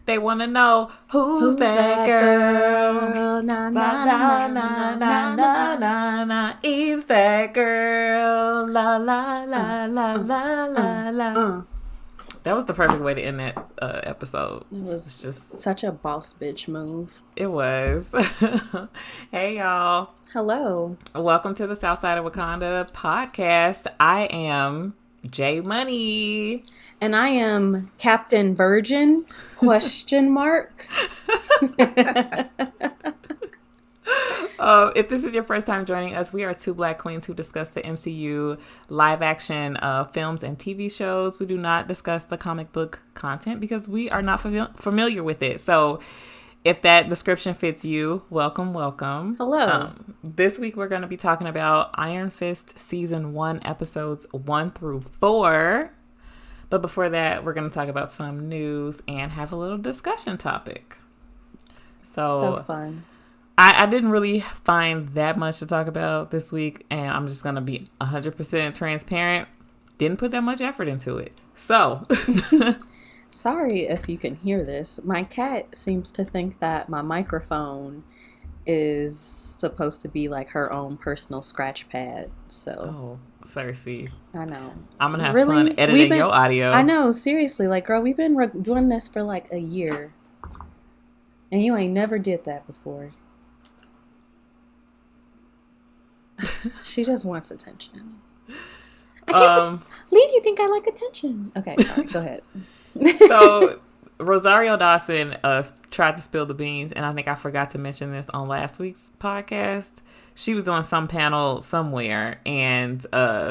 They want to know who's that girl? Na, Na, na, na, na, na, na, na. Eve's that girl. La, la, la, la, la, la, la. That was the perfect way to end that episode. It was just such a boss bitch move. It was. Hey, y'all. Hello. Welcome to the Southside of Wakanda podcast. I am J Money. And I am Captain Virgin, ? If this is your first time joining us, we are two black queens who discuss the MCU live action films and TV shows. We do not discuss the comic book content because we are not familiar with it. So if that description fits you, welcome, welcome. Hello. This week we're going to be talking about Iron Fist Season 1, Episodes 1 through 4. But before that, we're going to talk about some news and have a little discussion topic. So fun. I didn't really find that much to talk about this week, and I'm just going to be 100% transparent. Didn't put that much effort into it. So, sorry if you can hear this. My cat seems to think that my microphone is supposed to be like her own personal scratch pad. So, Cersei. I know. I'm going to have fun editing your audio. I know, seriously. Like, girl, we've been doing this for like a year. And you ain't never did that before. She just wants attention. I can't believe you think I like attention. Okay, sorry. Go ahead. So, Rosario Dawson tried to spill the beans, and I think I forgot to mention this on last week's podcast. She was on some panel somewhere, and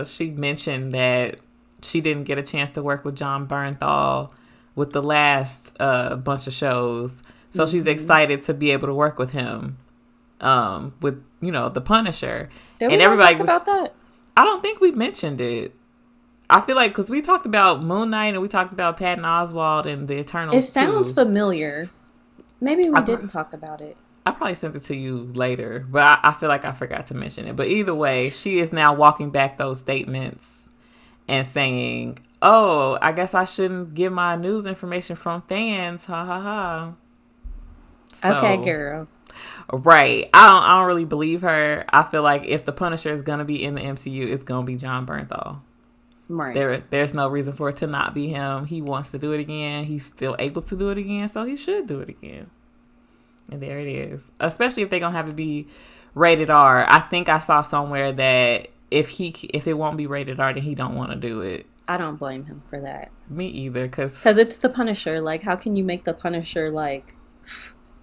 she mentioned that she didn't get a chance to work with John Bernthal with the last bunch of shows. So she's excited to be able to work with him with, The Punisher. Did we talk about that? I don't think we mentioned it. I feel like, because we talked about Moon Knight and we talked about Patton Oswalt and the Eternals. It sounds familiar. Maybe we didn't talk about it. I probably sent it to you later, but I feel like I forgot to mention it. But either way, she is now walking back those statements and saying, "Oh, I guess I shouldn't get my news information from fans." Ha ha ha. So, okay, girl. Right. I don't really believe her. I feel like if the Punisher is going to be in the MCU, it's going to be John Bernthal. Right. There's no reason for it to not be him. He wants to do it again. He's still able to do it again, so he should do it again. And there it is. Especially if they're going to have it be rated R. I think I saw somewhere that if it won't be rated R, then he don't want to do it. I don't blame him for that. Me either, because it's the Punisher. Like, how can you make the Punisher like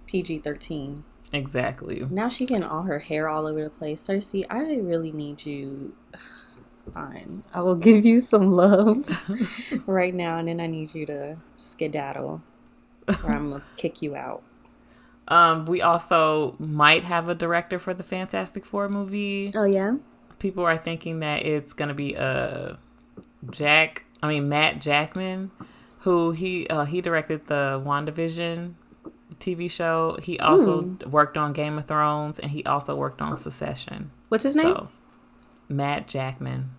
PG-13? Exactly. Now she getting all her hair all over the place. Cersei, I really need you. Fine, I will give you some love right now, and then I need you to skedaddle, or I'm gonna kick you out. We also might have a director for the Fantastic Four movie. Oh yeah. People are thinking that it's gonna be Matt Jackman, who he directed the WandaVision TV show. He also worked on Game of Thrones, and he also worked on Succession. What's his name? Matt Jackman.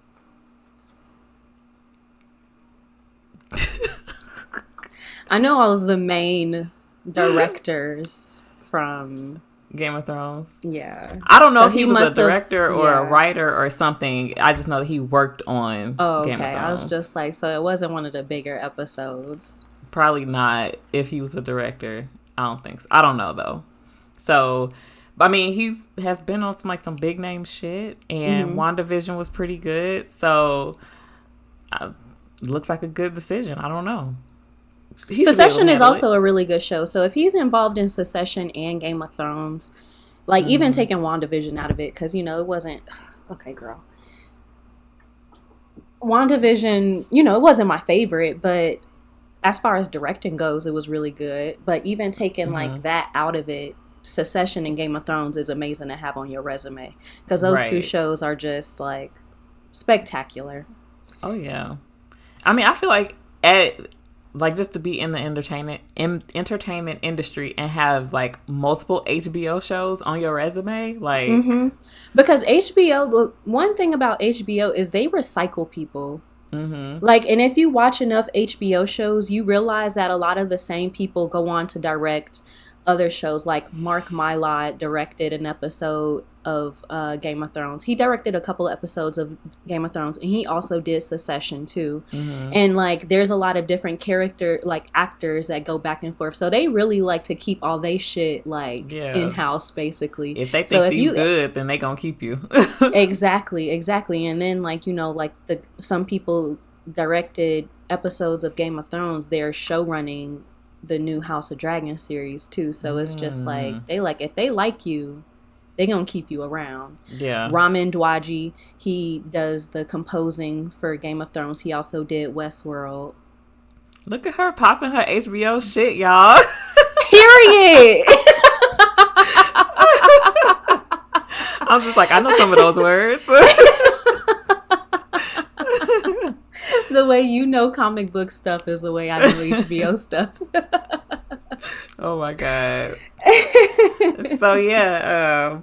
I know all of the main directors from Game of Thrones. Yeah. I don't know if he was a director or a writer or something. I just know that he worked on Game of Thrones. I was just like, so it wasn't one of the bigger episodes. Probably not if he was a director. I don't think so. I don't know, though. So, I mean, he has been on some big name shit, and WandaVision was pretty good. So, looks like a good decision. I don't know. Succession is also a really good show. So, if he's involved in Succession and Game of Thrones, like even taking WandaVision out of it, because, it wasn't... Okay, girl. WandaVision, it wasn't my favorite, but as far as directing goes, it was really good. But even taking like that out of it, Succession and Game of Thrones is amazing to have on your resume, because those two shows are just like spectacular. Oh yeah, I mean, I feel like just to be in the entertainment industry and have like multiple HBO shows on your resume, like because HBO. One thing about HBO is they recycle people. Like, and if you watch enough HBO shows, you realize that a lot of the same people go on to direct other shows. Like Mark Mylod directed an episode of Game of Thrones. He directed a couple of episodes of Game of Thrones, and he also did Succession too. And like, there's a lot of different actors that go back and forth. So they really like to keep all they shit like in house, basically. If they think you good, then they gonna keep you. Exactly. And then like, you know, like some people directed episodes of Game of Thrones. They're show running the new House of Dragon series too. So it's just like, if they like you, they gonna keep you around. Yeah. Ramin Djawadi, he does the composing for Game of Thrones. He also did Westworld. Look at her popping her HBO shit, y'all. Period. I'm just like, I know some of those words. The way you know comic book stuff is the way I know HBO stuff. Oh my God. So yeah,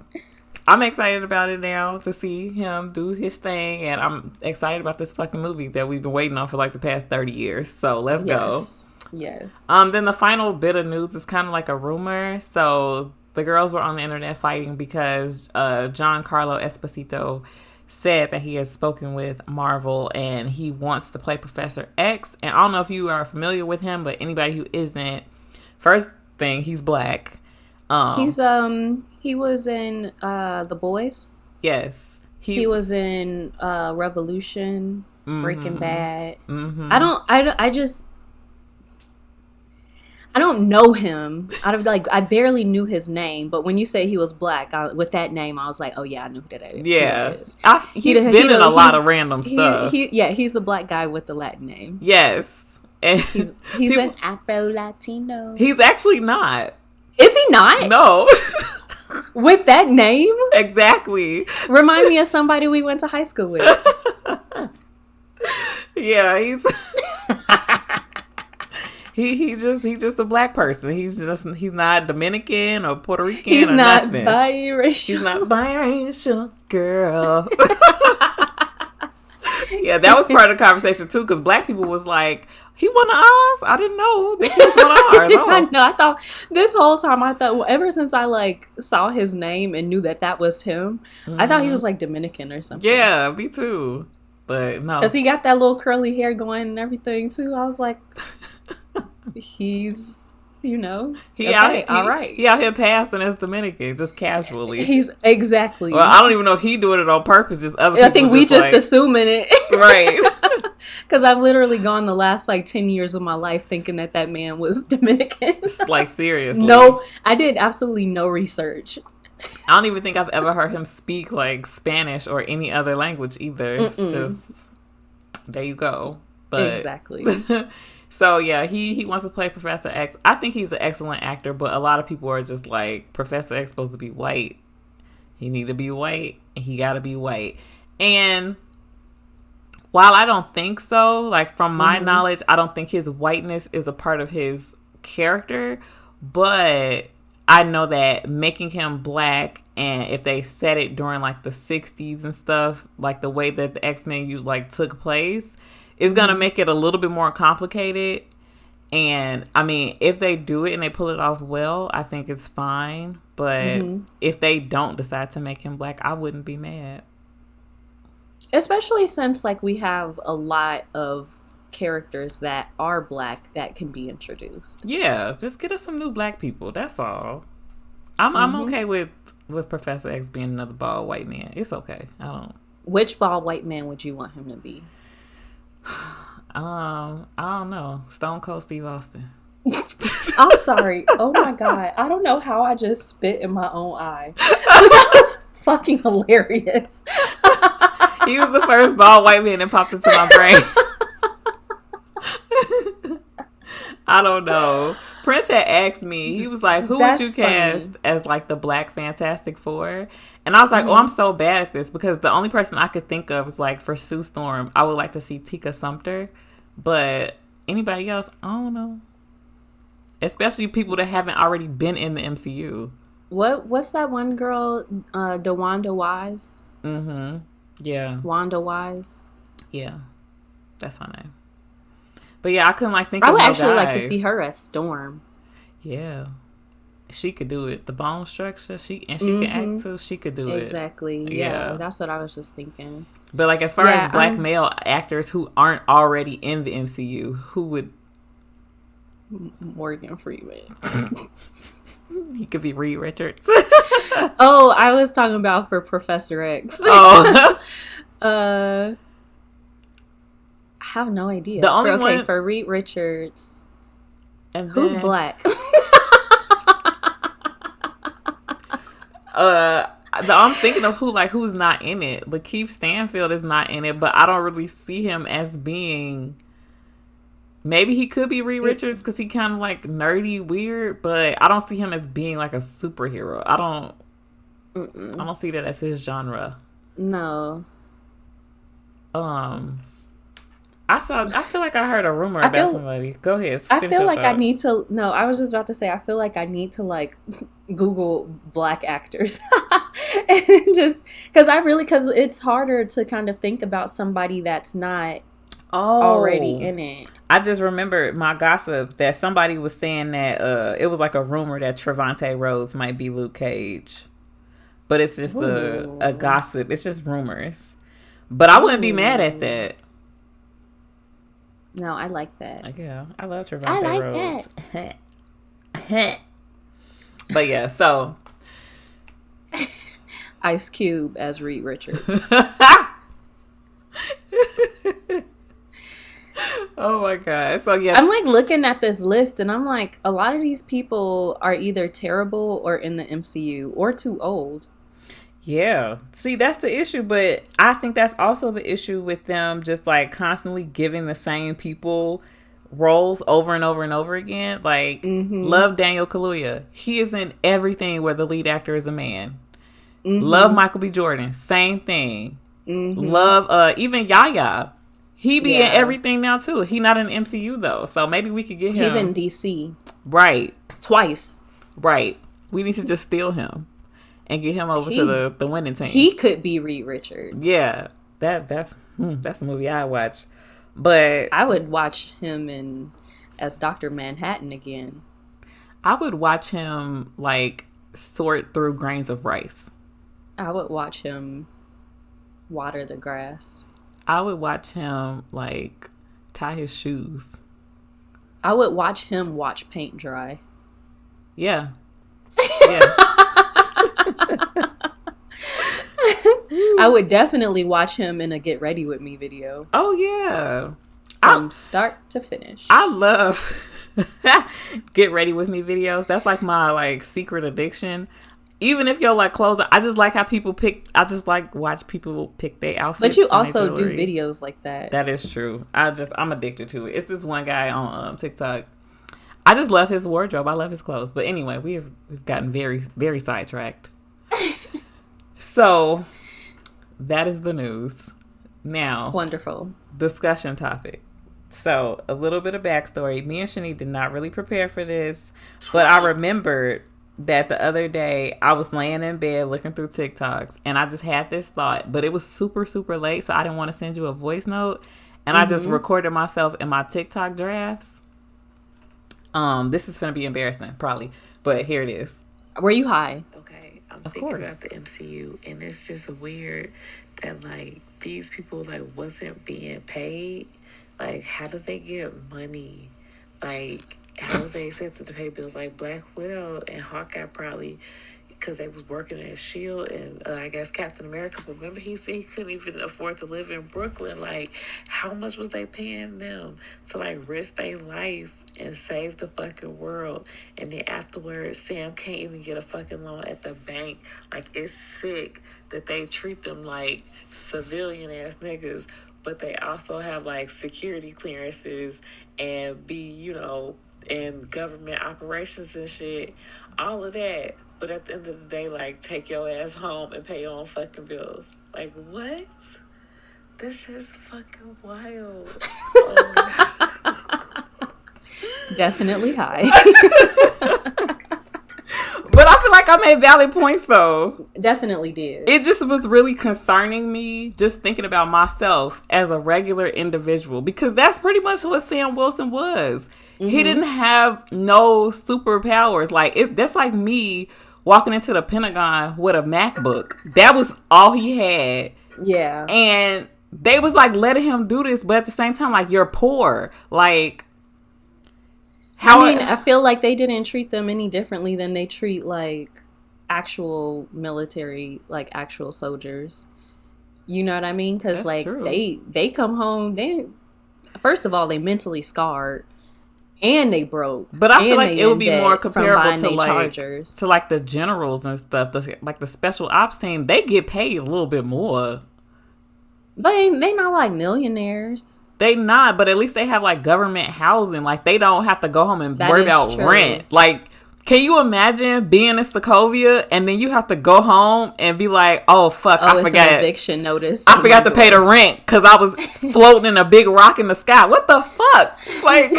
I'm excited about it now to see him do his thing, and I'm excited about this fucking movie that we've been waiting on for like the past 30 years. So let's go. Yes. Then the final bit of news is kind of like a rumor. So the girls were on the internet fighting because Giancarlo Esposito said that he has spoken with Marvel and he wants to play Professor X. And I don't know if you are familiar with him, but anybody who isn't, first thing, he's black. He was in The Boys. Yes. He was in Revolution, Breaking Bad. I don't know him. I barely knew his name, but when you say he was black, with that name, I was like, oh yeah, I knew who that is. Yeah. He's been in a lot of random stuff. He's the black guy with the Latin name. Yes. And he's an Afro-Latino. He's actually not. Is he not? No. With that name? Exactly. Remind me of somebody we went to high school with. Yeah, he's he's just a black person. He's not Dominican or Puerto Rican. He's not nothing. Biracial. He's not biracial, girl. Yeah, that was part of the conversation too, because black people was like, he won the Oz? I didn't know that he was one of ours. I thought this whole time, ever since I like saw his name and knew that was him, I thought he was like Dominican or something. Yeah, me too. But no. Because he got that little curly hair going and everything too. I was like, he's, all right. He out here passing as Dominican, just casually. He's exactly. Well, I don't even know if he doing it on purpose. Just other people. I think we just assuming it, right? Because I've literally gone the last 10 years of my life thinking that man was Dominican. Like seriously. No, I did absolutely no research. I don't even think I've ever heard him speak like Spanish or any other language either. It's just, there you go. But exactly. So yeah, he wants to play Professor X. I think he's an excellent actor, but a lot of people are just like, Professor X supposed to be white. He need to be white, and he got to be white. And while I don't think so, like from my knowledge, I don't think his whiteness is a part of his character, but I know that making him black, and if they set it during like the 60s and stuff, like the way that the X-Men took place, is going to make it a little bit more complicated. And I mean, if they do it and they pull it off well, I think it's fine. But if they don't decide to make him black, I wouldn't be mad. Especially since we have a lot of characters that are black that can be introduced. Yeah, just get us some new black people. That's all. I'm okay with Professor X being another bald white man. It's okay. I don't. Which bald white man would you want him to be? I don't know. Stone Cold Steve Austin. I'm sorry. Oh my God. I don't know how I just spit in my own eye. That was fucking hilarious. He was the first bald white man that popped into my brain. I don't know. Prince had asked me, he was like, who would you cast as the Black Fantastic Four? And I was like, oh, I'm so bad at this, because the only person I could think of is for Sue Storm, I would like to see Tika Sumpter. But anybody else, I don't know. Especially people that haven't already been in the MCU. What's that one girl, DeWanda Wise? Mm-hmm. Yeah. Wanda Wise? Yeah. That's her name. But yeah, I couldn't like think. I of would no actually like to guys. see her as Storm. Yeah, she could do it. The bone structure, she can act too. She could do it. Exactly. Yeah, that's what I was just thinking. But like, as far as black male actors who aren't already in the MCU, who would? Morgan Freeman. He could be Reed Richards. Oh, I was talking about for Professor X. Oh. I have no idea. The only one for Reed Richards. And who's black? I'm thinking of who's not in it. Lakeith Stanfield is not in it, but I don't really see him as being. Maybe he could be Reed Richards because he kind of like nerdy, weird, but I don't see him as being like a superhero. I don't see that as his genre. No. I feel like I heard a rumor about somebody. Go ahead. I feel like I need to. No, I was just about to say. I feel like I need to like Google black actors, and just because it's harder to kind of think about somebody that's not already in it. I just remembered my gossip that somebody was saying that it was like a rumor that Trevante Rhodes might be Luke Cage, but it's just a gossip. It's just rumors, but I wouldn't be mad at that. No, I like that. Yeah, I love Trevante Rhodes. That. But yeah, so Ice Cube as Reed Richards. Oh my god. So yeah, I'm like looking at this list and I'm like, a lot of these people are either terrible or in the MCU or too old. Yeah. See, that's the issue, but I think that's also the issue with them just like constantly giving the same people roles over and over and over again. Like, love Daniel Kaluuya. He is in everything where the lead actor is a man. Love Michael B. Jordan. Same thing. Love even Yahya. He be in everything now too. He not in MCU though, so maybe we could get him. He's in DC, right? Twice, right? We need to just steal him and get him over to the winning team. He could be Reed Richards. Yeah, that's a movie I watch, but I would watch him as Dr. Manhattan again. I would watch him like sort through grains of rice. I would watch him water the grass. I would watch him, like, tie his shoes. I would watch him watch paint dry. Yeah. I would definitely watch him in a Get Ready With Me video. Oh, yeah. From start to finish. I love Get Ready With Me videos. That's, like, my, like, secret addiction. Even if you're like clothes, I just like how people pick. I just like watch people pick their outfits. But you also do videos like that. That is true. I'm addicted to it. It's this one guy on TikTok. I just love his wardrobe. I love his clothes. But anyway, we've gotten very, very sidetracked. So that is the news. Now, wonderful discussion topic. So a little bit of backstory. Me and Shani did not really prepare for this, but I remembered that the other day I was laying in bed looking through TikToks and I just had this thought, but it was super, super late, so I didn't want to send you a voice note, and I just recorded myself in my TikTok drafts. This is gonna be embarrassing, probably, but here it is. Were you high? Okay, I'm thinking about the MCU, and it's just weird that like these people like wasn't being paid. Like, how did they get money? Like, how was they expected to pay bills? Like Black Widow and Hawkeye probably, because they was working at S.H.I.E.L.D. and I guess Captain America. But remember, he said he couldn't even afford to live in Brooklyn. Like, how much was they paying them to like risk their life and save the fucking world? And then afterwards, Sam can't even get a fucking loan at the bank. Like, it's sick that they treat them like civilian ass niggas, but they also have like security clearances and be, you know, in government operations and shit, all of that. But at the end of the day, like, take your ass home and pay your own fucking bills. Like, what? This is fucking wild. Definitely high. But I feel like I made valid points though. definitely did. It just was really concerning me just thinking about myself as a regular individual, because that's pretty much what Sam Wilson was. Mm-hmm. He didn't have no superpowers. Like, that's like me walking into the Pentagon with a MacBook. That was all he had. Yeah. And they was like letting him do this, but at the same time, like, you're poor. Like, I feel like they didn't treat them any differently than they treat like actual military, like actual soldiers. You know what I mean? Because like true. they come home, first of all, they mentally scarred and they broke. But I feel like it would be more comparable to like the generals and stuff, like the special ops team. They get paid a little bit more. But they not like millionaires. They not, but at least they have like government housing. Like, they don't have to go home and worry about rent. Like, can you imagine being in Sokovia and then you have to go home and be like, oh fuck, I forgot an eviction notice. I forgot to pay the rent because I was floating in a big rock in the sky. What the fuck? Like,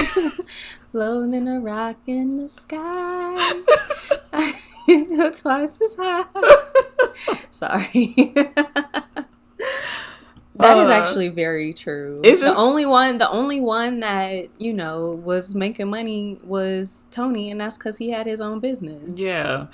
floating in a rock in the sky. Twice as high. Sorry. That is actually very true. It's just, the only one that, you know, was making money was Tony, and that's because he had his own business. Yeah.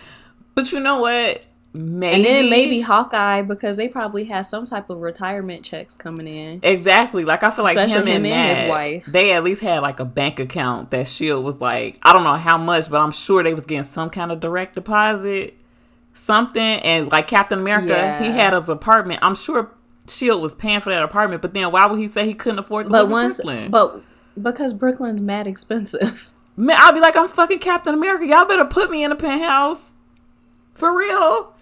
But you know what? And then maybe Hawkeye, because they probably had some type of retirement checks coming in. Exactly. Like, I feel like especially him and his wife. They at least had like a bank account that S.H.I.E.L.D. was like, I don't know how much, but I'm sure they was getting some kind of direct deposit, something. And like Captain America, he had his apartment. I'm sure S.H.I.E.L.D. was paying for that apartment, but then why would he say he couldn't afford to live in Brooklyn? But because Brooklyn's mad expensive. Man, I'll be like, I'm fucking Captain America. Y'all better put me in a penthouse. For real.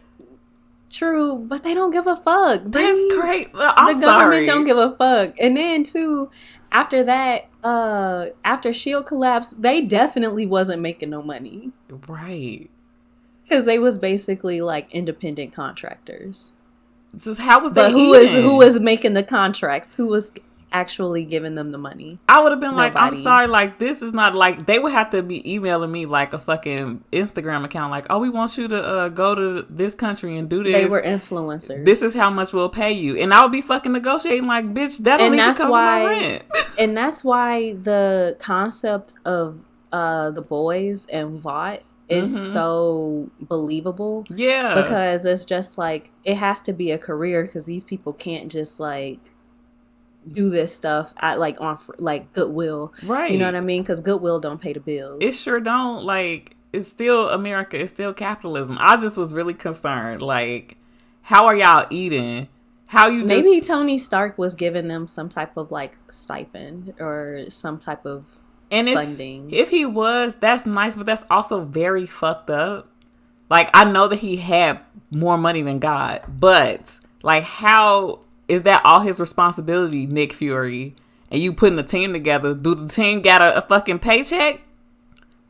True, but they don't give a fuck. That's great. The government don't give a fuck. And then too, after that, after S.H.I.E.L.D. collapsed, they definitely wasn't making no money. Right. Because they was basically like independent contractors. Just how was that? Who was making the contracts? Who was actually giving them the money? I would have been like, I'm sorry, like, this is not like, they would have to be emailing me like a fucking Instagram account, like, oh, we want you to go to this country and do this. They were influencers. This is how much we'll pay you, and I would be fucking negotiating like, bitch, that don't even cover my rent. And that's why the concept of the boys and Vought is so believable. Yeah, because it's just like, it has to be a career, because these people can't just like do this stuff at like on like Goodwill, right? You know what I mean? Because Goodwill don't pay the bills. It sure don't. Like, it's still America. It's still capitalism. I just was really concerned. Like, how are y'all eating? How you maybe Tony Stark was giving them some type of like stipend or some type of funding. If he was, that's nice, but that's also very fucked up. Like, I know that he had more money than God, but like, how is that all his responsibility, Nick Fury? And you putting a team together? Do the team got a fucking paycheck?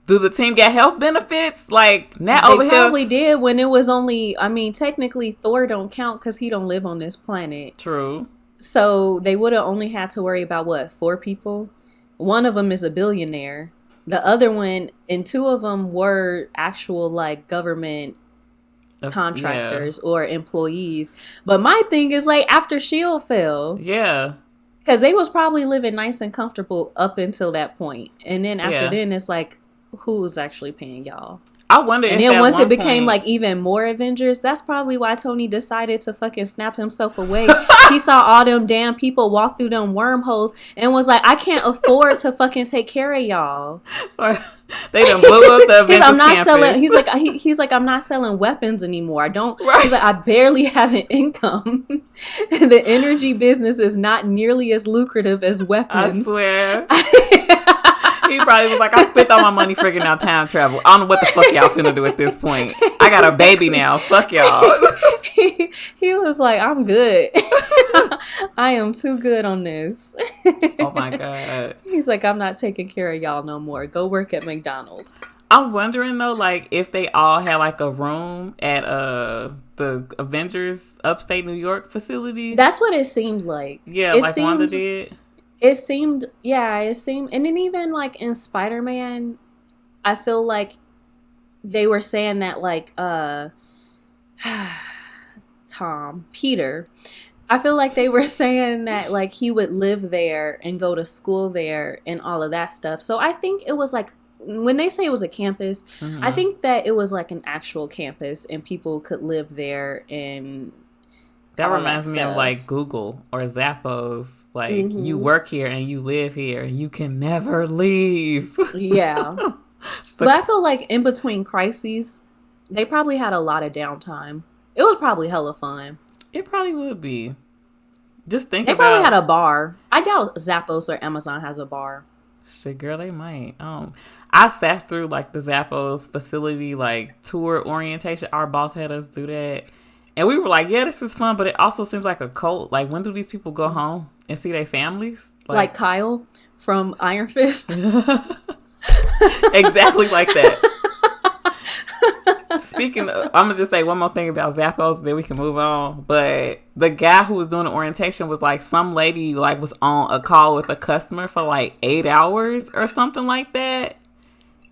Do the team get health benefits? Like, now over here, they probably did when it was only. I mean, technically, Thor don't count because he don't live on this planet. True. So they would have only had to worry about 4 people. One of them is a billionaire. The other one and 2 of them were actual like government contractors or employees. But my thing is like, after S.H.I.E.L.D. fell, because they was probably living nice and comfortable up until that point, and then after then it's like, who's actually paying y'all? I wonder. And then once it became like even more Avengers, that's probably why Tony decided to fucking snap himself away. He saw all them damn people walk through them wormholes and was like, I can't afford to fucking take care of y'all. They done blew up the Avengers campus. He's like, I'm not selling weapons anymore. I don't. Right. He's like, I barely have an income. The energy business is not nearly as lucrative as weapons. I swear. He probably was like, I spent all my money figuring out time travel. I don't know what the fuck y'all finna do at this point. I got a baby now. Fuck y'all. He was like, I'm good. I am too good on this. Oh my God. He's like, I'm not taking care of y'all no more. Go work at McDonald's. I'm wondering though, like, if they all had like a room at the Avengers upstate New York facility. That's what it seemed like. Yeah, like Wanda did. It seemed, and then even like in Spider-Man, I feel like they were saying that like, Peter, I feel like they were saying that like he would live there and go to school there and all of that stuff. So I think it was like, when they say it was a campus, I think that it was like an actual campus and people could live there and that reminds me of like Google or Zappos. Like you work here and you live here. You can never leave. Yeah. But I feel like in between crises, they probably had a lot of downtime. It was probably hella fun. It probably would be. Just think they about... probably had a bar. I doubt Zappos or Amazon has a bar. Shit, girl, they might. I sat through like the Zappos facility like tour orientation. Our boss had us do that. And we were like, yeah, this is fun, but it also seems like a cult. Like, when do these people go home and see their families? Like Kyle from Iron Fist? Exactly like that. Speaking of, I'm going to just say one more thing about Zappos, then we can move on. But the guy who was doing the orientation was like, some lady like was on a call with a customer for like 8 hours or something like that.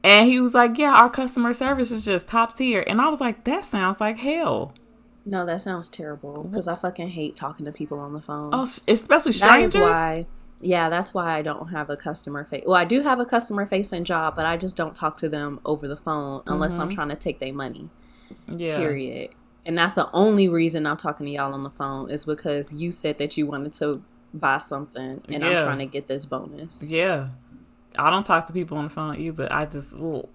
And he was like, yeah, our customer service is just top tier. And I was like, that sounds like hell. No, that sounds terrible because I fucking hate talking to people on the phone. Oh, especially strangers? That's why I don't have a customer face. Well, I do have a customer facing job, but I just don't talk to them over the phone unless I'm trying to take their money. Yeah. Period. And that's the only reason I'm talking to y'all on the phone is because you said that you wanted to buy something and I'm trying to get this bonus. Yeah. I don't talk to people on the phone either. I just, no.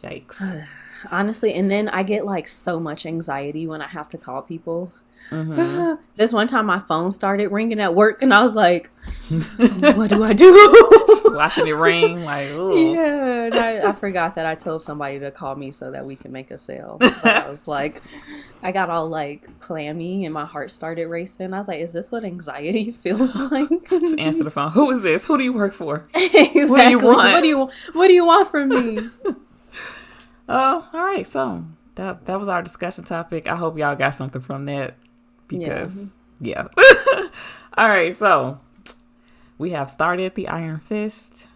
Yikes. Honestly, and then I get like so much anxiety when I have to call people. This one time my phone started ringing at work and I was like, what do I do? Just watching it ring like, ooh. Yeah, and I forgot that I told somebody to call me so that we can make a sale. But I was like, I got all like clammy and my heart started racing. I was like, is this what anxiety feels like? Just answer the phone. Who is this? Who do you work for? Exactly. What do you want? What do you want from me? Oh, all right. So that was our discussion topic. I hope y'all got something from that because, yeah. All right. So we have started the Iron Fist.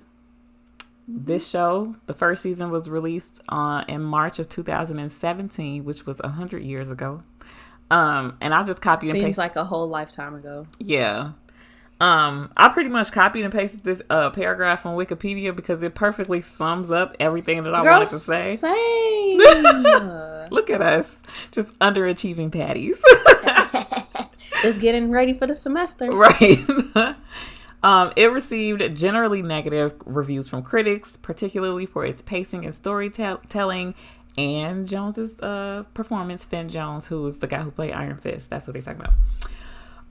This show, the first season was released in March of 2017, which was 100 years ago. And I just copied and pasted. Seems like a whole lifetime ago. Yeah. I pretty much copied and pasted this paragraph on Wikipedia because it perfectly sums up everything that I wanted to say. Same. Look at us, just underachieving patties. Just getting ready for the semester, right? It received generally negative reviews from critics, particularly for its pacing and storytelling, and Jones's performance. Finn Jones, who was the guy who played Iron Fist, that's what they're talking about.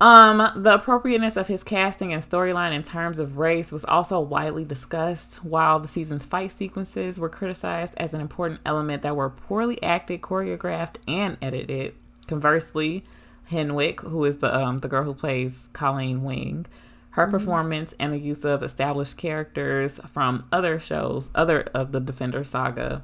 The appropriateness of his casting and storyline in terms of race was also widely discussed, while the season's fight sequences were criticized as an important element that were poorly acted, choreographed, and edited. Conversely, Henwick, who is the girl who plays Colleen Wing, her performance and the use of established characters from other shows, other of the Defender saga,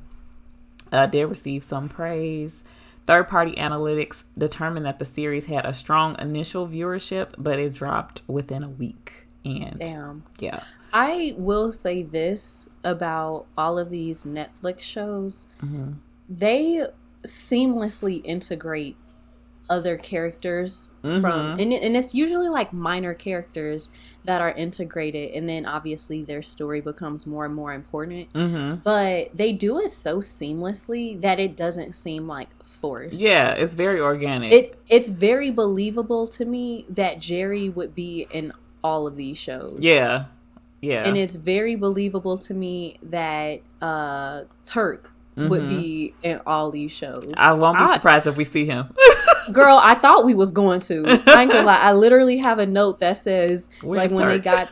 did receive some praise. Third-party analytics determined that the series had a strong initial viewership, but it dropped within a week. And damn. Yeah. I will say this about all of these Netflix shows. They seamlessly integrate other characters from, and it's usually like minor characters that are integrated, and then obviously their story becomes more and more important. But they do it so seamlessly that it doesn't seem like forced. Yeah, it's very organic. It's very believable to me that Jerry would be in all of these shows. Yeah. And it's very believable to me that Turk would be in all these shows. I won't be surprised if we see him. Girl, I thought we was going to. I ain't gonna lie. I literally have a note that says like when they got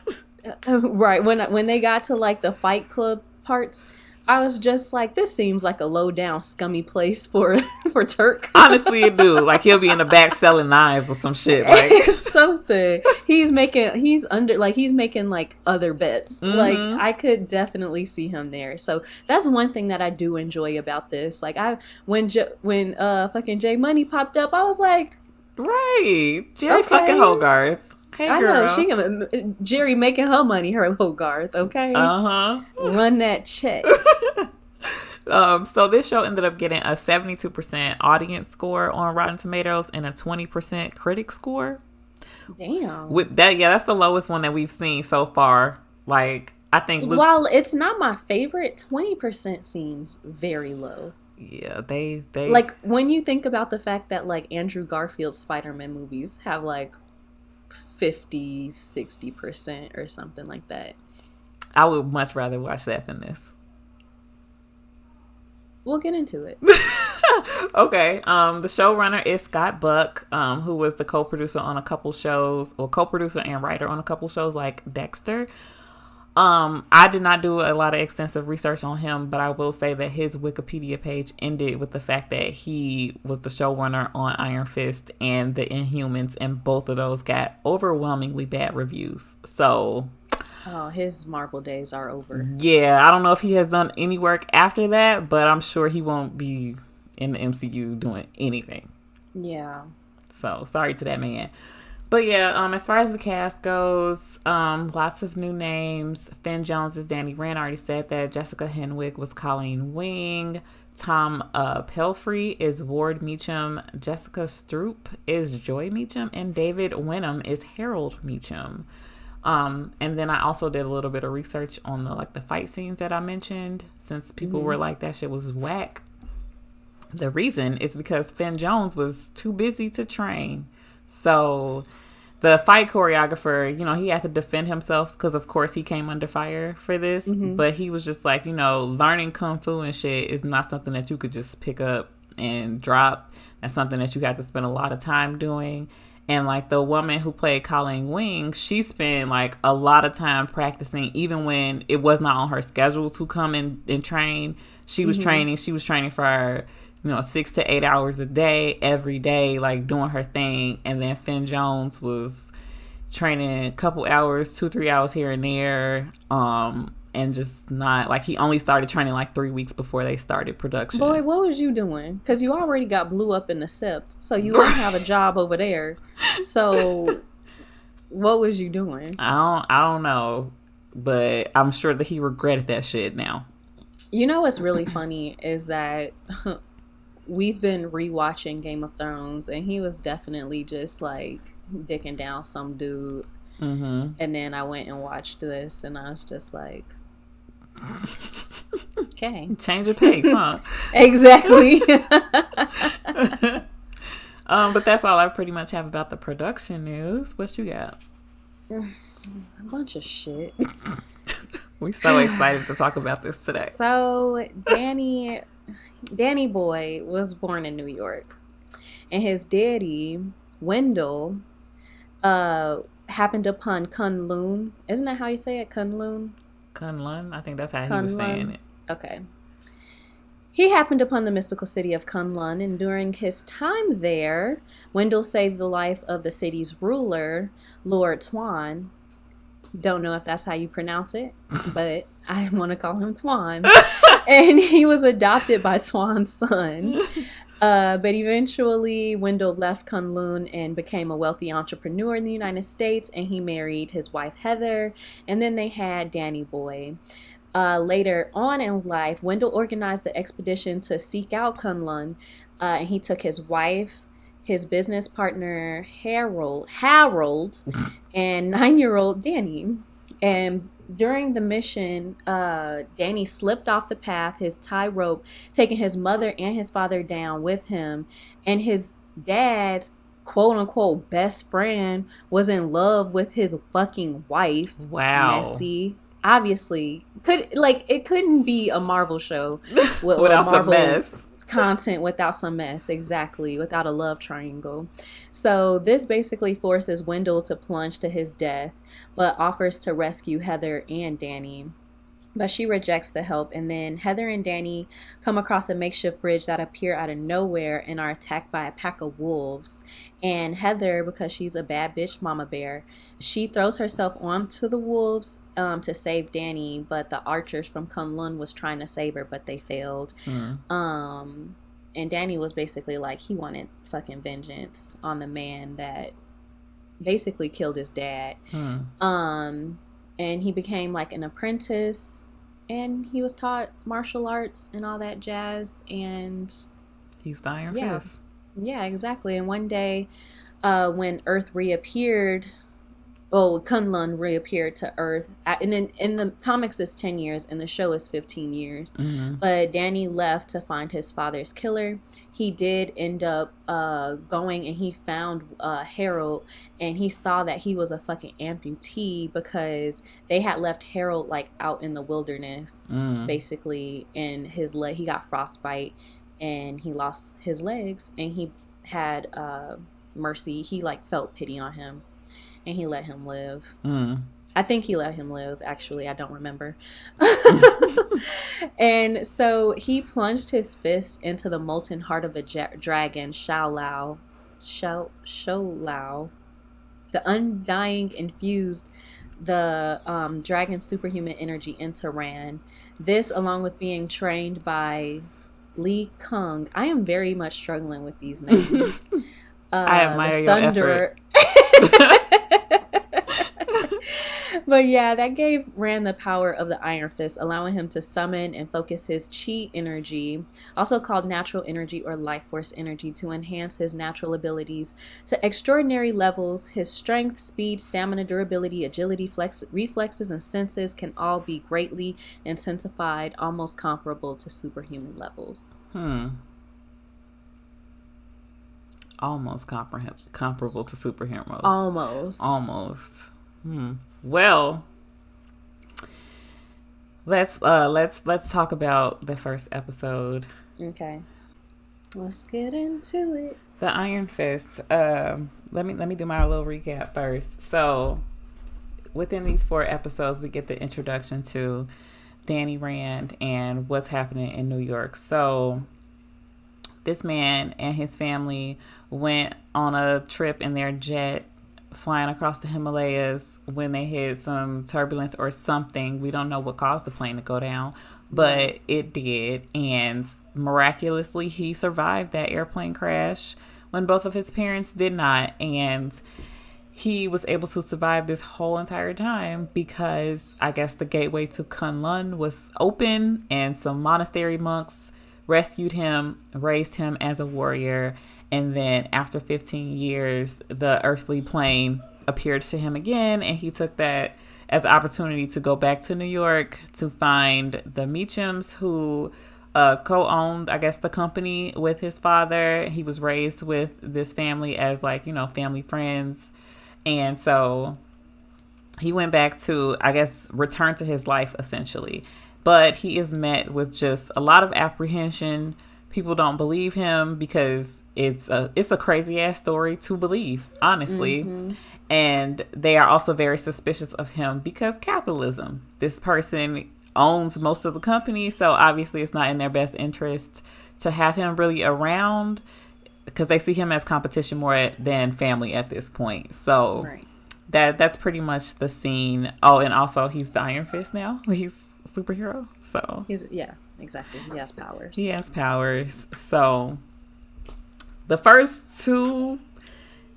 when they got to like the Fight Club parts, I was just like, this seems like a low down scummy place for Turk. Honestly, it do. Like he'll be in the back selling knives or some shit. Like something. He's making like other bets. Like I could definitely see him there. So that's one thing that I do enjoy about this. Like when fucking J Money popped up, I was like, right, Jerry fucking Hogarth. Hey, girl. I know Jerry making her money, her Hogarth. Okay, run that check. So this show ended up getting a 72% audience score on Rotten Tomatoes and a 20% critic score. Damn. With that, yeah, that's the lowest one that we've seen so far. Like, I think while it's not my favorite, 20% seems very low. Yeah, they like, when you think about the fact that like Andrew Garfield's Spider-Man movies have like 50-60% or something like that. I would much rather watch that than this. We'll get into it. Okay. The showrunner is Scott Buck, who was the co-producer on a couple shows, or co-producer and writer on a couple shows like Dexter. I did not do a lot of extensive research on him, but I will say that his Wikipedia page ended with the fact that he was the showrunner on Iron Fist and The Inhumans, and both of those got overwhelmingly bad reviews. So, oh, his Marvel days are over. Yeah, I don't know if he has done any work after that, but I'm sure he won't be in the MCU doing anything. Yeah. So, sorry to that man. But yeah, as far as the cast goes, lots of new names. Finn Jones is Danny Rand. I already said that. Jessica Henwick was Colleen Wing. Tom Pelfrey is Ward Meacham. Jessica Stroop is Joy Meacham. And David Wenham is Harold Meacham. And then I also did a little bit of research on the fight scenes that I mentioned, since people were like, that shit was whack. The reason is because Finn Jones was too busy to train. So the fight choreographer, he had to defend himself because, of course, he came under fire for this. But he was just like, learning kung fu and shit is not something that you could just pick up and drop. That's something that you have to spend a lot of time doing. And like the woman who played Colleen Wing, she spent like a lot of time practicing, even when it was not on her schedule to come and train. She was training. She was training for 6 to 8 hours a day, every day, like doing her thing. And then Finn Jones was training a couple hours, 2-3 hours here and there. And just not, like, he only started training like 3 weeks before they started production. Boy, what was you doing? Because you already got blew up in the Sept, so you don't have a job over there. So what was you doing? I don't know, but I'm sure that he regretted that shit now. What's really funny is that we've been rewatching Game of Thrones, and he was definitely just like dicking down some dude. And then I went and watched this, and I was just like, okay, change of pace, huh? Exactly. But that's all I pretty much have about the production news. What you got? A bunch of shit. We're so excited to talk about this today. So Danny Boy was born in New York, and his daddy Wendell happened upon Kunlun. Isn't that how you say it? Kunlun? Kunlun? I think that's how he was saying it. Okay. He happened upon the mystical city of Kunlun, and during his time there, Wendell saved the life of the city's ruler, Lord Twan. Don't know if that's how you pronounce it, but I want to call him Twan. And he was adopted by Twan's son. But eventually, Wendell left Kunlun and became a wealthy entrepreneur in the United States, and he married his wife, Heather, and then they had Danny Boy. Later on in life, Wendell organized the expedition to seek out Kunlun, and he took his wife, his business partner, Harold, and 9-year-old Danny. And during the mission, Danny slipped off the path, his tie rope, taking his mother and his father down with him. And his dad's quote-unquote best friend was in love with his fucking wife. Wow. Messy. Obviously. It couldn't be a Marvel show without some mess. Content without some mess. Exactly. Without a love triangle. So this basically forces Wendell to plunge to his death, but offers to rescue Heather and Danny. But she rejects the help, and then Heather and Danny come across a makeshift bridge that appear out of nowhere and are attacked by a pack of wolves. And Heather, because she's a bad bitch mama bear, she throws herself onto the wolves to save Danny, but the archers from Kunlun was trying to save her, but they failed. And Danny was basically like, he wanted fucking vengeance on the man that basically killed his dad. And he became like an apprentice, and he was taught martial arts and all that jazz, and He's the Iron yeah, Fist. yeah, exactly. And one day, when Earth reappeared, Kunlun reappeared to Earth. And in the comics, it's 10 years. In the show, it's 15 years. Mm-hmm. But Danny left to find his father's killer. He did end up going, and he found Harold. And he saw that he was a fucking amputee because they had left Harold, like, out in the wilderness, basically. And his leg, he got frostbite. And he lost his legs. And he had mercy. He, like, felt pity on him. And he let him live. I think he let him live, actually. I don't remember. And so he plunged his fist into the molten heart of a dragon, Shao Lao. The undying infused the dragon's superhuman energy into Ran. This, along with being trained by Li Kung. I am very much struggling with these names. I admire your effort. But yeah, that gave Ran the power of the Iron Fist, allowing him to summon and focus his chi energy, also called natural energy or life force energy, to enhance his natural abilities to extraordinary levels. His strength, speed, stamina, durability, agility, reflexes, and senses can all be greatly intensified, almost comparable to superhuman levels. Almost comparable to superheroes. Almost. Well, let's talk about the first episode. Okay. Let's get into it. The Iron Fist. Let me do my little recap first. So, within these 4 episodes, we get the introduction to Danny Rand and what's happening in New York. So, this man and his family went on a trip in their jet, flying across the Himalayas when they hit some turbulence or something. We don't know what caused the plane to go down, but it did. And miraculously, he survived that airplane crash when both of his parents did not. And he was able to survive this whole entire time because I guess the gateway to Kunlun was open, and some monastery monks rescued him, raised him as a warrior, and then after 15 years, the earthly plane appeared to him again, and he took that as an opportunity to go back to New York to find the Meachams, who co-owned, I guess, the company with his father. He was raised with this family as, like, you know, family friends, and so he went back to, I guess, return to his life, essentially. But he is met with just a lot of apprehension. People don't believe him because it's a crazy ass story to believe, honestly. And they are also very suspicious of him because capitalism. This person owns most of the company, so obviously it's not in their best interest to have him really around because they see him as competition more than family at this point. So that's pretty much the scene. Oh, and also he's the Iron Fist now. He's superhero, so exactly, he has powers. So the first 2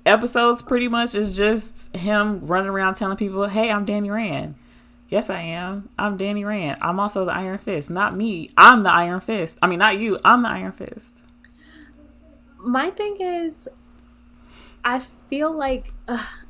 episodes pretty much is just him running around telling people, hey, I'm Danny Rand. Yes, I am. I'm Danny Rand. I'm also the Iron Fist. Not me. I'm the Iron Fist. I mean, not you. I'm the Iron Fist. My thing is, I feel like,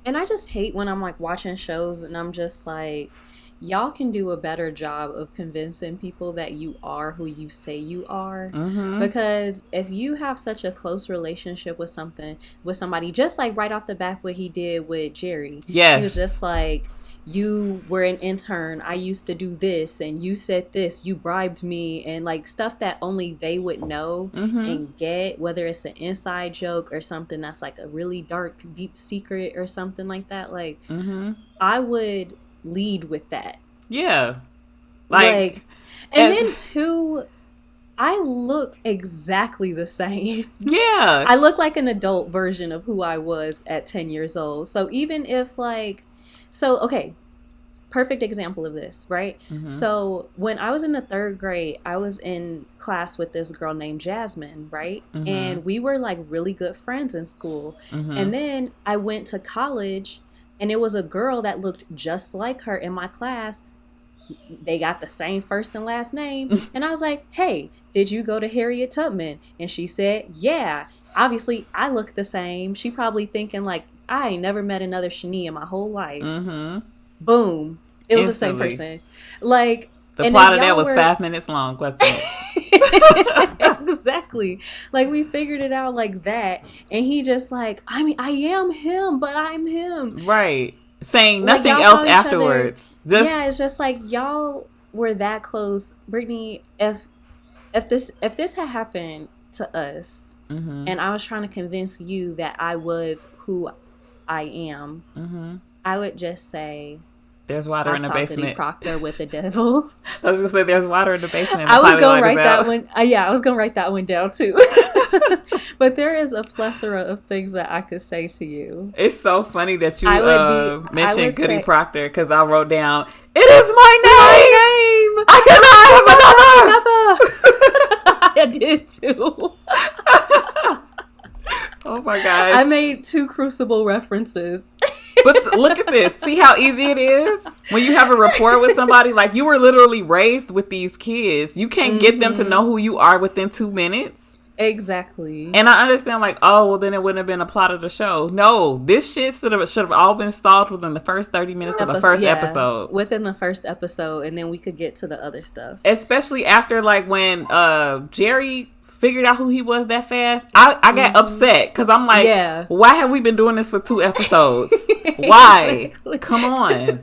and I just hate when I'm like watching shows and I'm just like, y'all can do a better job of convincing people that you are who you say you are. Because if you have such a close relationship with somebody, just like right off the bat what he did with Jerry. He was just like, you were an intern, I used to do this, and you said this, you bribed me, and like stuff that only they would know and get, whether it's an inside joke or something that's like a really dark, deep secret or something like that. Like, I would lead with that. Like and then 2, I look exactly the same. I look like an adult version of who I was at 10 years old. So even if like, so okay, perfect example of this, right? So when I was in the 3rd grade, I was in class with this girl named Jasmine, right? And we were like really good friends in school. And then I went to college, and it was a girl that looked just like her in my class, they got the same first and last name. And I was like, hey, did you go to Harriet Tubman? And she said, yeah. Obviously, I look the same. She probably thinking like, I ain't never met another Shani in my whole life. Boom. It was instantly. The same person. Like, the plot of that was 5 minutes long, wasn't it? Exactly. Like, we figured it out like that. And he just like, I mean, I am him, but I'm him. Right. Saying nothing else afterwards. It's just like, y'all were that close. Brittany, if this had happened to us, and I was trying to convince you that I was who I am, I would just say, there's water in the basement. Proctor with the devil. I was gonna say there's water in the basement. I was gonna write that one. I was gonna write that one down too. But there is a plethora of things that I could say to you. It's so funny that you mentioned Goody Proctor, because I wrote down, "It is my name. I cannot have another." I did too. Oh my god! I made 2 Crucible references. But look at this. See how easy it is? When you have a rapport with somebody, like, you were literally raised with these kids. You can't get them to know who you are within 2 minutes. Exactly. And I understand, like, oh, well, then it wouldn't have been a plot of the show. No, this shit should have all been stalled within the first 30 minutes of the first episode. Within the first episode, and then we could get to the other stuff. Especially after, like, when Jerry figured out who he was that fast, I got upset, because I'm like, why have we been doing this for 2 episodes? Why? Come on.